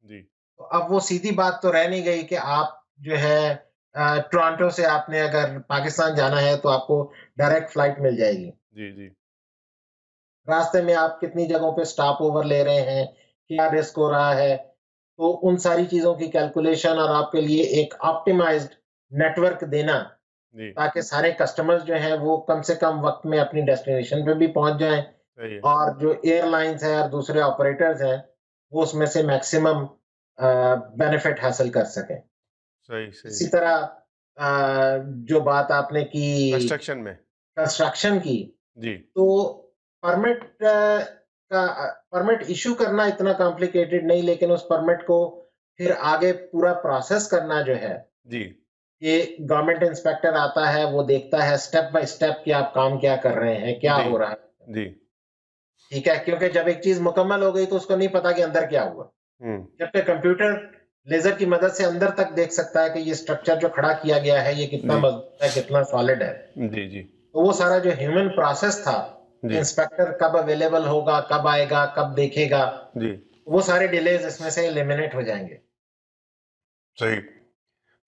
जी, तो अब वो सीधी बात तो रह नहीं गई कि आप जो है टोरंटो से आपने अगर पाकिस्तान जाना है तो आपको डायरेक्ट फ्लाइट मिल जाएगी। जी, जी, रास्ते में आप कितनी जगहों पे स्टॉप ओवर ले रहे हैं, क्या रिस्क हो रहा है, तो उन सारी चीज़ों की कैलकुलेशन और आपके लिए एक ऑप्टिमाइज़्ड नेटवर्क देना, जी, ताकि सारे कस्टमर्स जो हैं वो कम से कम वक़्त में अपनी डेस्टिनेशन पे भी पहुँच जाएँ सही है। और जो एयरलाइन्स हैं और दूसरे ऑपरेटर्स हैं, वो उसमें से मैक्सिमम बेनिफिट हासिल कर सकें। सही, सही। इसी तरह जो बात आपने की कंस्ट्रक्शन में? कंस्ट्रक्शन की, जी, तो परमिट परमिट इश्यू करना इतना कॉम्प्लिकेटेड नहीं, लेकिन उस परमिट को फिर आगे पूरा प्रोसेस करना जो है, जी, ये गवर्नमेंट इंस्पेक्टर आता है, वो देखता है स्टेप बाय स्टेप कि आप काम क्या कर रहे हैं, क्या जी, हो रहा है। जी। ठीक है? क्योंकि जब एक चीज़ मुकम्मल हो गई तो उसको नहीं पता कि अंदर क्या हुआ। हुँ, जबकि कंप्यूटर लेज़र की मदद से अंदर तक देख सकता है कि ये स्ट्रक्चर जो खड़ा किया गया है, ये कितना जी, मज़बूत है, कितना सॉलिड है। जी, जी, तो वो सारा जो ह्यूमन प्रोसेस था, जी, इंस्पेक्टर कब अवेलेबल होगा, कब आएगा, कब देखेगा, जी, वो सारे डिलेज़ इसमें से एलिमिनेट हो जाएँगे। सही।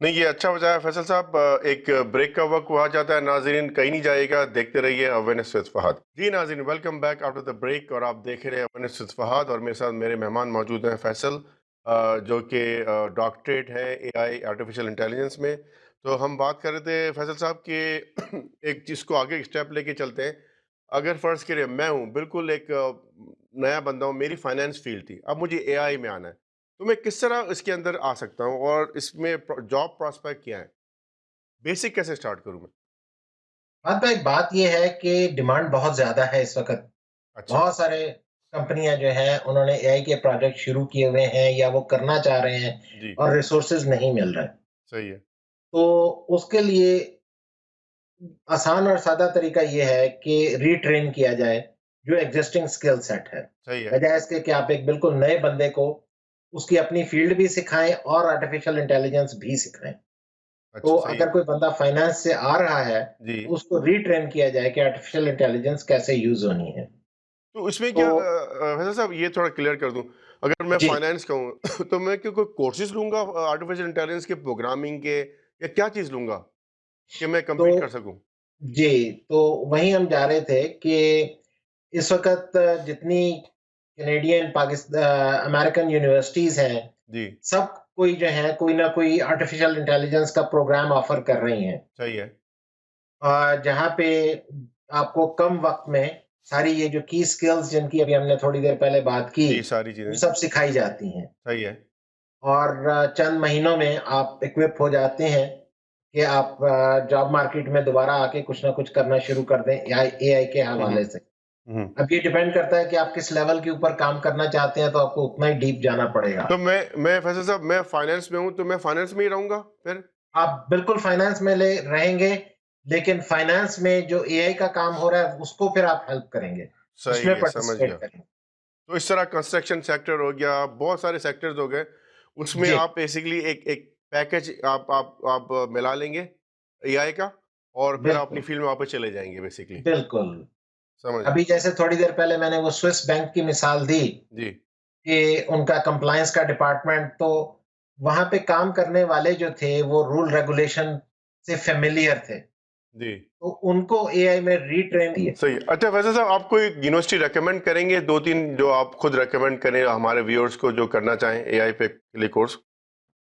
नहीं, ये अच्छा बताया फैसल साहब। एक ब्रेक का वक़्त हुआ जाता है, नाज़रीन कहीं नहीं जाइएगा, देखते रहिए अवेयरनेस विद फ़हद। जी नाज़रीन, welcome back after the break और आप देख रहे हैं अवेयरनेस विद फ़हद और मेरे साथ मेरे मेहमान मौजूद हैं फैसल, जो कि डॉक्टरेट है एआई आर्टिफ़िशियल इंटेलिजेंस में। तो हम बात कर रहे थे फैसल साहब कि एक चीज़ को आगे स्टेप लेके चलते हैं। अगर फ़र्ज़ करिए मैं हूँ, बिल्कुल एक नया बंदा हूँ, मेरी फाइनेंस फ़ील्ड थी, अब मुझे एआई में आना है। तो मैं किस तरह इसके अंदर आ सकता हूँ और इसमें जॉब प्रॉस्पेक्ट क्या है? बेसिक कैसे स्टार्ट करूँ मैं? हाँ, तो एक बात ये है कि डिमांड बहुत ज़्यादा है इस वक़्त। अच्छा, बहुत सारे कंपनियाँ जो हैं, उन्होंने एआई के प्रोजेक्ट शुरू किए हुए हैं या वो करना चाह रहे हैं जी, और रिसोर्सेज़ नहीं मिल रहे। सही है, तो उसके लिए आसान और सादा तरीका ये है कि रीट्रेन किया जाए जो एग्जिस्टिंग स्किल सेट है। सही है। बजाय इसके कि आप एक बिल्कुल नए बंदे को उसकी अपनी फील्ड भी सिखाएँ और आर्टिफिशियल इंटेलिजेंस भी सिखाएँ। तो अच्छा, सही है। अगर कोई बंदा फाइनेंस से आ रहा है, जी, तो उसको रीट्रेन किया जाए कि आर्टिफिशियल इंटेलिजेंस कैसे यूज़ होनी है। तो इसमें तो क्या वैसे साहब ये थोड़ा क्लियर कर दूँ, अगर मैं जी, फाइनेंस का हूँ तो मैं क्या कोई कोर्सेज़ लूँगा आर्टिफिशियल इंटेलिजेंस के, प्रोग्रामिंग के, या क्या चीज़ लूँगा कि मैं तो कम्पीट कर सकूँ? जी, तो वहीं हम जा रहे थे कि इस वक़्त जितनी अमेरिकन यूनिवर्सिटीज़ हैं, जी, सब कोई जो है, कोई ना कोई आर्टिफिशियल इंटेलिजेंस का प्रोग्राम ऑफ़र कर रही हैं। सही है। जहाँ पे आपको कम वक़्त में सारी ये जो की स्किल्स जिनकी अभी हमने थोड़ी देर पहले बात की, जी, सारी वो चीज़ें, सब सिखाई जाती हैं सही है। और चंद महीनों में आप इक्विप हो जाते हैं कि आप जॉब मार्केट में दोबारा आके कुछ ना कुछ करना शुरू कर दें एआई एआई के हुँ, हुँ, हवाले से। हुँ। अब ये डिपेंड करता है कि आप किस लेवल के ऊपर काम करना चाहते हैं, तो आपको उतना ही डीप जाना पड़ेगा। तो मैं फैसल साहब मैं फाइनेंस में हूँ, तो मैं फाइनेंस में ही रहूँगा फिर? आप बिल्कुल फाइनेंस में ले रहेंगे, लेकिन फाइनेंस में जो एआई का काम हो रहा है, उसको फिर आप हेल्प करेंगे, सही उसमें है, समझ पार्टिसिपेट गया। करेंगे। तो इस तरह कंस्ट्रक्शन सेक्टर हो गया, बहुत सारे सेक्टर्स हो गए, उसमें जी, आप बेसिकली एक एक पैकेज आप मिला लेंगे एआई का और फिर आप अपनी बिल्कुल, फील्ड में वापस चले जाएँगे बेसिकली। बिल्कुल। समझ गया। अभी जैसे थोड़ी देर पहले मैंने वो स्विस बैंक की मिसाल दी, जी, कि उनका कंप्लायंस का डिपार्टमेंट, तो वहाँ पे काम करने वाले जो थे वो रूल रेगुलेशन से फ़ैमिलियर थे। जी। तो उनको एआई में रीट्रेन किए। सही। अच्छा वैसे साहब आप कोई यूनिवर्सिटी रेकमेंड करेंगे 2-3 जो आप खुद रेकमेंड करें हमारे व्यूअर्स को जो करना चाहें एआई पे के लिए कोर्स?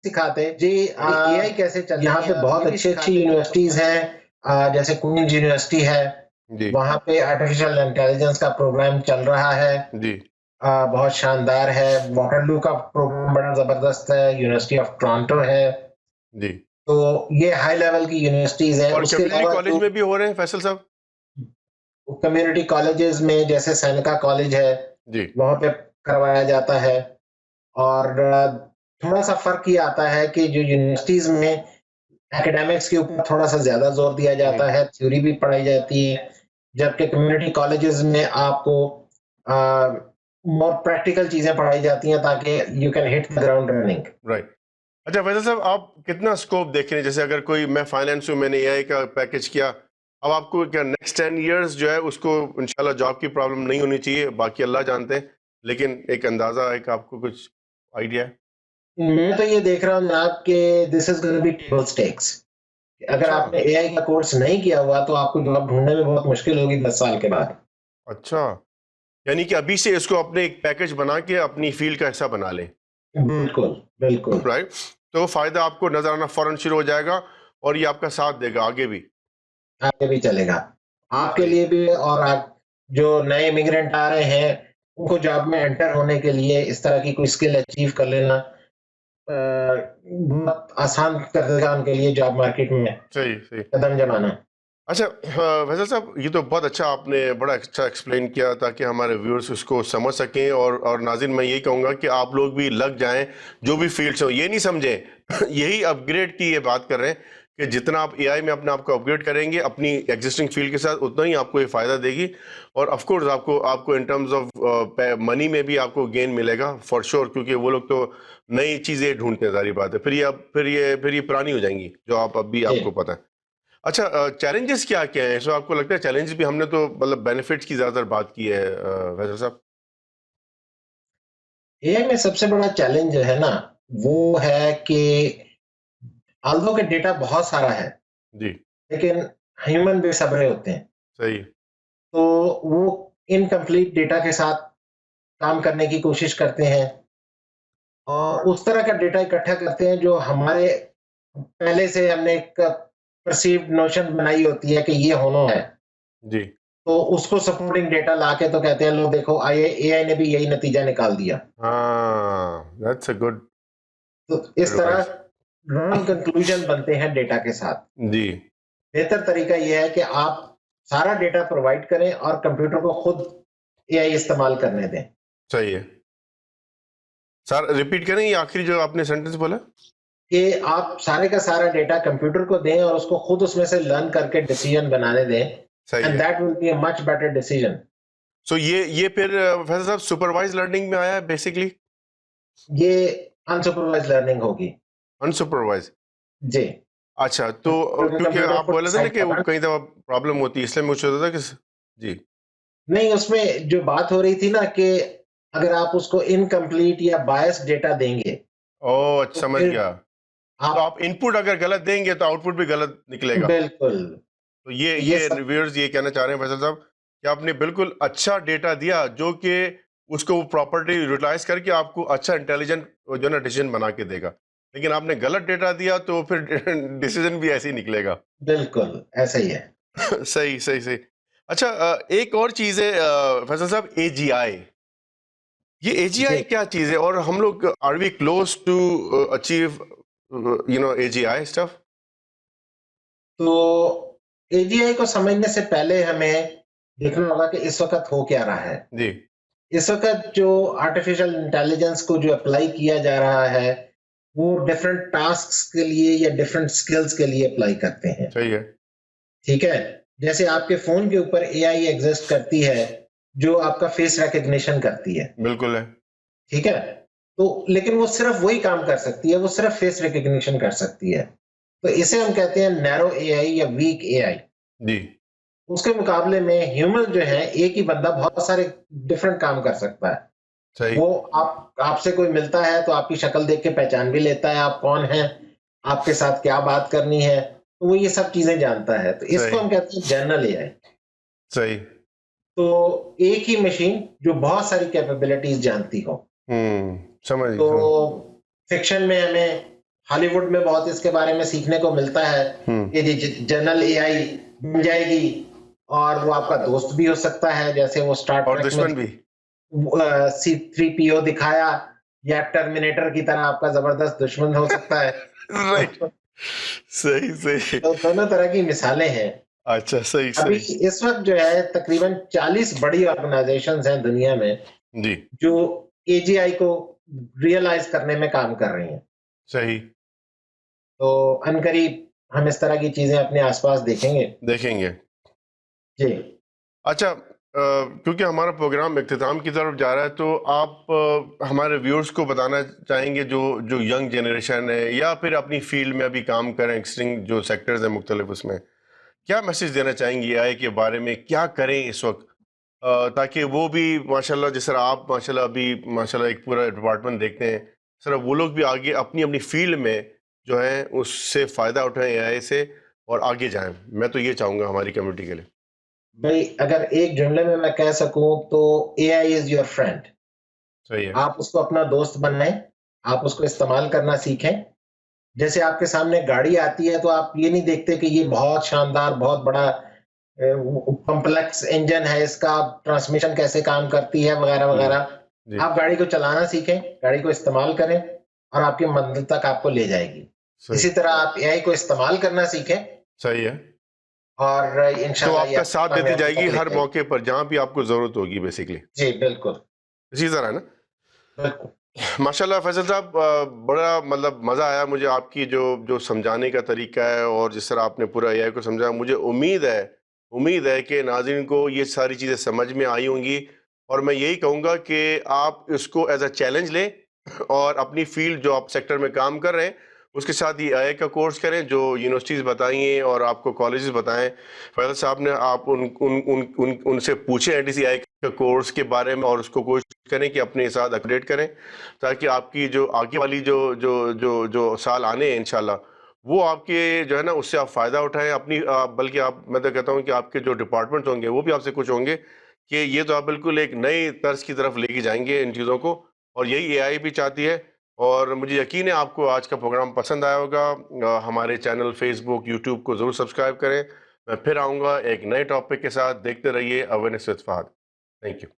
सिखाते हैं जी। एआई कैसे चल, यहाँ पे बहुत अच्छी अच्छी यूनिवर्सिटीज हैं, जैसे क्वींस यूनिवर्सिटी है, जी। वहाँ पे आर्टिफिशियल इंटेलिजेंस का प्रोग्राम चल रहा है, जी। बहुत शानदार है। वाटरलू का प्रोग्राम बड़ा जबरदस्त है, यूनिवर्सिटी ऑफ टोरंटो है। जी। तो ये हाई लेवल की यूनिवर्सिटीज हैं। और उसके कम्युनिटी अलावा कॉलेज जो में भी हो रहे हैं फैसल साहब? कम्युनिटी कॉलेजेस में जैसे सैनिका कॉलेज है, जी। वहाँ पे करवाया जाता है। और थोड़ा सा फर्क ये आता है कि जो यूनिवर्सिटीज में एकेडमिक्स के ऊपर थोड़ा सा ज्यादा जोर दिया जाता है, थ्योरी भी पढ़ाई जाती है, जबकि कम्युनिटी कॉलेजेस में आपको मोर प्रैक्टिकल चीजें पढ़ाई जाती हैं ताकि you can hit the ground running. Right. अच्छा वैसे साहब आप कितना स्कोप देख रहे हैं जैसे अगर कोई मैं फाइनेंस हूँ मैंने एआई का पैकेज किया अब आपको क्या नेक्स्ट 10 इयर्स जो है उसको इंशाल्लाह जॉब की प्रॉब्लम नहीं होनी चाहिए बाकी अल्लाह जानते हैं लेकिन एक अंदाजा एक आपको कुछ आइडिया है? मैं तो ये देख रहा हूँ जनाब कि this is gonna be table stakes. अगर अच्छा। आपने एआई का कोर्स नहीं किया हुआ तो आपको जॉब ढूंढने में बहुत मुश्किल होगी 10 साल के बाद। अच्छा यानी कि अभी से इसको अपने एक पैकेज बना के अपनी फील्ड का हिस्सा बना लें। बिल्कुल बिल्कुल। राइट। तो फायदा आपको नजर आना फौरन शुरू हो जाएगा और ये आपका साथ देगा आगे भी। आगे भी चलेगा आपके सही। लिए भी, और आप जो नए इमिग्रेंट आ रहे हैं उनको जॉब में एंटर होने के लिए इस तरह की कोई स्किल अचीव कर लेना बहुत आसान कर देगा उनके लिए जॉब मार्केट में सही सही। कदम जमाना। अच्छा वैसे साहब ये तो बहुत अच्छा आपने बड़ा अच्छा एक्सप्लेन किया ताकि हमारे व्यूअर्स उसको समझ सकें और नाज़रीन मैं यही कहूँगा कि आप लोग भी लग जाएं जो भी फील्ड्स हो ये नहीं समझें यही अपग्रेड की ये बात कर रहे हैं कि जितना आप एआई में अपने आप को अपग्रेड करेंगे अपनी एग्जिस्टिंग फील्ड के साथ उतना ही आपको ये फ़ायदा देगी और ऑफ कोर्स आपको आपको इन टर्म्स ऑफ मनी में भी आपको गेन मिलेगा फॉर श्योर क्योंकि वो लोग तो नई चीज़ें ढूंढते हैं सारी बात है फिर ये पुरानी हो जाएंगी जो आप अभी जी। आपको पता है। अच्छा चैलेंजेस क्या क्या हैं सो आपको लगता है चैलेंजेस भी हमने तो मतलब बेनिफिट्स की ज़्यादातर बात की है वैसे साहब। एआई में सबसे बड़ा चैलेंज जो है ना वो है कि आल्दो के डेटा बहुत सारा है, जी। लेकिन ह्यूमन बेसब्रे होते हैं, सही। तो वो इनकम्प्लीट डेटा के साथ काम करने की कोशिश करते हैं और उस तरह का डेटा इकट्ठा करते हैं जो हमारे पहले से हमने एक परसीव्ड नोशन बनाई होती है कि ये होना है, जी। तो उसको सपोर्टिंग डेटा लाके तो कहते हैं लो देखो आई एआई ने भी यही नतीजा निकाल दिया। हाँ दैट्स अ गुड तो इस तरह एडवाइस। रॉन्ग कंक्लूजन बनते हैं डेटा के साथ। जी। बेहतर तरीका यह है कि आप सारा डेटा प्रोवाइड करें और कंप्यूटर को खुद एआई इस्तेमाल करने दें। सही है। सर रिपीट करें ये आखिरी जो आपने सेंटेंस बोला। कि आप सारे का सारा डेटा कंप्यूटर को दें और उसको खुद उसमें से लर्न करके डिसीजन बनाने दें, सही एंड है। That will be a much better decision. So ये फिर वैसे साहब सुपरवाइज लर्निंग में आया है बेसिकली। ये अनसुपरवाइज्ड लर्निंग होगी। अनसुपरवाइज। जी। अच्छा तो क्योंकि क्योंकि कंप्यूटर आप खुद बोले थे ना डिसाइड कि कर वो रहा कई दफा प्रॉब्लम होती है इसलिए मुझे होता था कि जी। नहीं, उसमें जो बात हो रही थी ना कि अगर आप उसको इनकम्प्लीट या बायस्ड डेटा देंगे ओह तो समझ फिर गया। तो आप आप इनपुट अगर गलत देंगे तो आउटपुट भी गलत निकलेगा। बिल्कुल। तो तो ये ये सब रिव्यूअर्स ये कहना चाह रहे हैं फैसल साहब कि आपने बिल्कुल अच्छा डेटा दिया जो कि उसको वो प्रॉपर्टी यूटिलाइज करके आपको अच्छा इंटेलिजेंट जो है ना डिसीजन बना के देगा लेकिन आपने गलत डेटा दिया तो फिर डिसीजन भी ऐसे ही निकलेगा। बिल्कुल ऐसा ही है। सही सही सही। अच्छा एक और चीज़ है फैसल साहब एजीआई ये एजीआई जी। क्या चीज़ है और हम लोग are we close to achieve you know AGI stuff. तो एजीआई को समझने से पहले हमें देखना होगा कि इस वक्त हो क्या रहा है। जी। इस वक्त जो आर्टिफिशियल इंटेलिजेंस को जो अप्लाई किया जा रहा है वो डिफरेंट टास्क्स के लिए या डिफरेंट स्किल्स के लिए अप्लाई करते हैं। सही है। ठीक है, जैसे आपके फोन के ऊपर एआई एग्जिस्ट करती है जो आपका फेस रिकग्निशन करती है। बिल्कुल है। ठीक है, तो लेकिन वो सिर्फ वही काम कर सकती है, वो सिर्फ फेस रिकग्निशन कर सकती है। तो इसे हम कहते हैं नैरो एआई या वीक एआई। जी। उसके मुकाबले में ह्यूमन जो है एक ही बंदा बहुत सारे डिफरेंट काम कर सकता है। सही। वो आपसे कोई मिलता है तो आपकी शक्ल देख के पहचान भी लेता है आप कौन हैं, आपके साथ क्या बात करनी है, तो वो ये सब चीज़ें जानता है। तो इसको सही। हम कहते हैं जनरल एआई। सही। तो एक ही मशीन जो बहुत सारी कैपेबिलिटीज़ जानती हो। समझ तो समझ। फ़िक्शन में हमें हॉलीवुड में बहुत इसके बारे में सीखने को मिलता है हम्म। कि ज जनरल एआई बन जाएगी और वो आपका दोस्त भी हो सकता है, जैसे वो स्टार और ट्रेक में दुश्मन भी। C-3PO दिखाया या टर्मिनेटर की तरह आपका ज़बरदस्त दुश्मन हो सकता है। राइट। सही सही। तो दोनों तरह की मिसालें हैं। अच्छा, सही अभी सही। इस वक़्त जो है तकरीबन 40 बड़ी ऑर्गनाइज़ेशंस हैं दुनिया में, जी। जो एजीआई को रियलाइज़ करने में काम कर रही हैं। सही। तो अनकरीब हम इस तरह की चीज़ें अपने आस-पास देखेंगे। देखेंगे। जी। अच्छा, क्योंकि हमारा प्रोग्राम इख्तिताम की तरफ जा रहा है, तो आप हमारे व्यूअर्स को बताना चाहेंगे जो जो यंग जनरेशन है या फिर अपनी फील्ड में अभी काम कर रहे हैं, एक्सटिंग जो सेक्टर्स हैं मुख्तलिफ, उसमें क्या मैसेज देना चाहेंगे एआई के बारे में, क्या करें इस वक्त, ताकि वो भी माशाल्लाह, जिस तरह आप माशाल्लाह अभी माशाल्लाह एक पूरा डिपार्टमेंट देखते हैं, इस तरह वो लोग भी आगे अपनी अपनी फील्ड में जो है उससे फ़ायदा उठाएं एआई से और आगे जाएं। मैं तो ये चाहूँगा हमारी कम्युनिटी के लिए। भई अगर एक जुमले में मैं कह सकूँ तो एआई इज़ योर फ्रेंड। सही है। आप उसको अपना दोस्त बनाएँ, आप उसको इस्तेमाल करना सीखें। जैसे आपके सामने गाड़ी आती है तो आप ये नहीं देखते कि ये बहुत शानदार, बहुत बड़ा कॉम्प्लेक्स इंजन है, इसका ट्रांसमिशन कैसे काम करती है जी। वगैरह-वगैरह। जी। आप गाड़ी को चलाना सीखें, गाड़ी को इस्तेमाल करें और आपकी मंज़िल तक आपको ले जाएगी। सही। इसी तरह आप एआई को इस्तेमाल करना सीखें सही है। और तो इंशाल्लाह ये आपका आपको साथ देती कामयाबी जाएगी तक ले हर जाएगी। मौके पर जहाँ भी आपको ज़रूरत होगी, बेसिकली जी, बिल्कुल। इसी तरह है ना। बिल्कुल। माशाल्लाह फैसल साहब, बड़ा मतलब मज़ा आया मुझे आपकी जो जो समझाने का तरीका है और जिस तरह आपने पूरा एआई को समझा। मुझे उम्मीद है कि नाज़रीन को ये सारी चीज़ें समझ में आई होंगी और मैं यही कहूँगा कि आप इसको एज अ चैलेंज लें और अपनी फील्ड जो आप सेक्टर में काम कर रहे हैं उसके साथ ये एआई का कोर्स करें जो यूनिवर्सिटीज़ बताइए और आपको कॉलेजेस बताएं। फैसल साहब ने आप उन उन उन उन उनसे पूछें एनटीसी एआई का कोर्स के बारे में और उसको कोशिश करें कि अपने साथ अपडेट करें, ताकि आपकी जो आगे वाली जो जो जो जो साल आने हैं इंशाल्लाह, वो आपके जो है ना उससे आप फ़ायदा उठाएं अपनी, बल्कि आप, मैं तो कहता हूँ कि आपके जो डिपार्टमेंट्स होंगे वो भी आपसे कुछ होंगे कि ये तो आप बिल्कुल एक नई तर्ज की तरफ लेके जाएंगे इन चीज़ों को, और यही एआई भी चाहती है। और मुझे यकीन है आपको आज का प्रोग्राम पसंद आया होगा। हमारे चैनल फेसबुक यूट्यूब को ज़रूर सब्सक्राइब करें। मैं फिर आऊँगा एक नए टॉपिक के साथ। देखते रहिए awareness with Fahad. Thank you.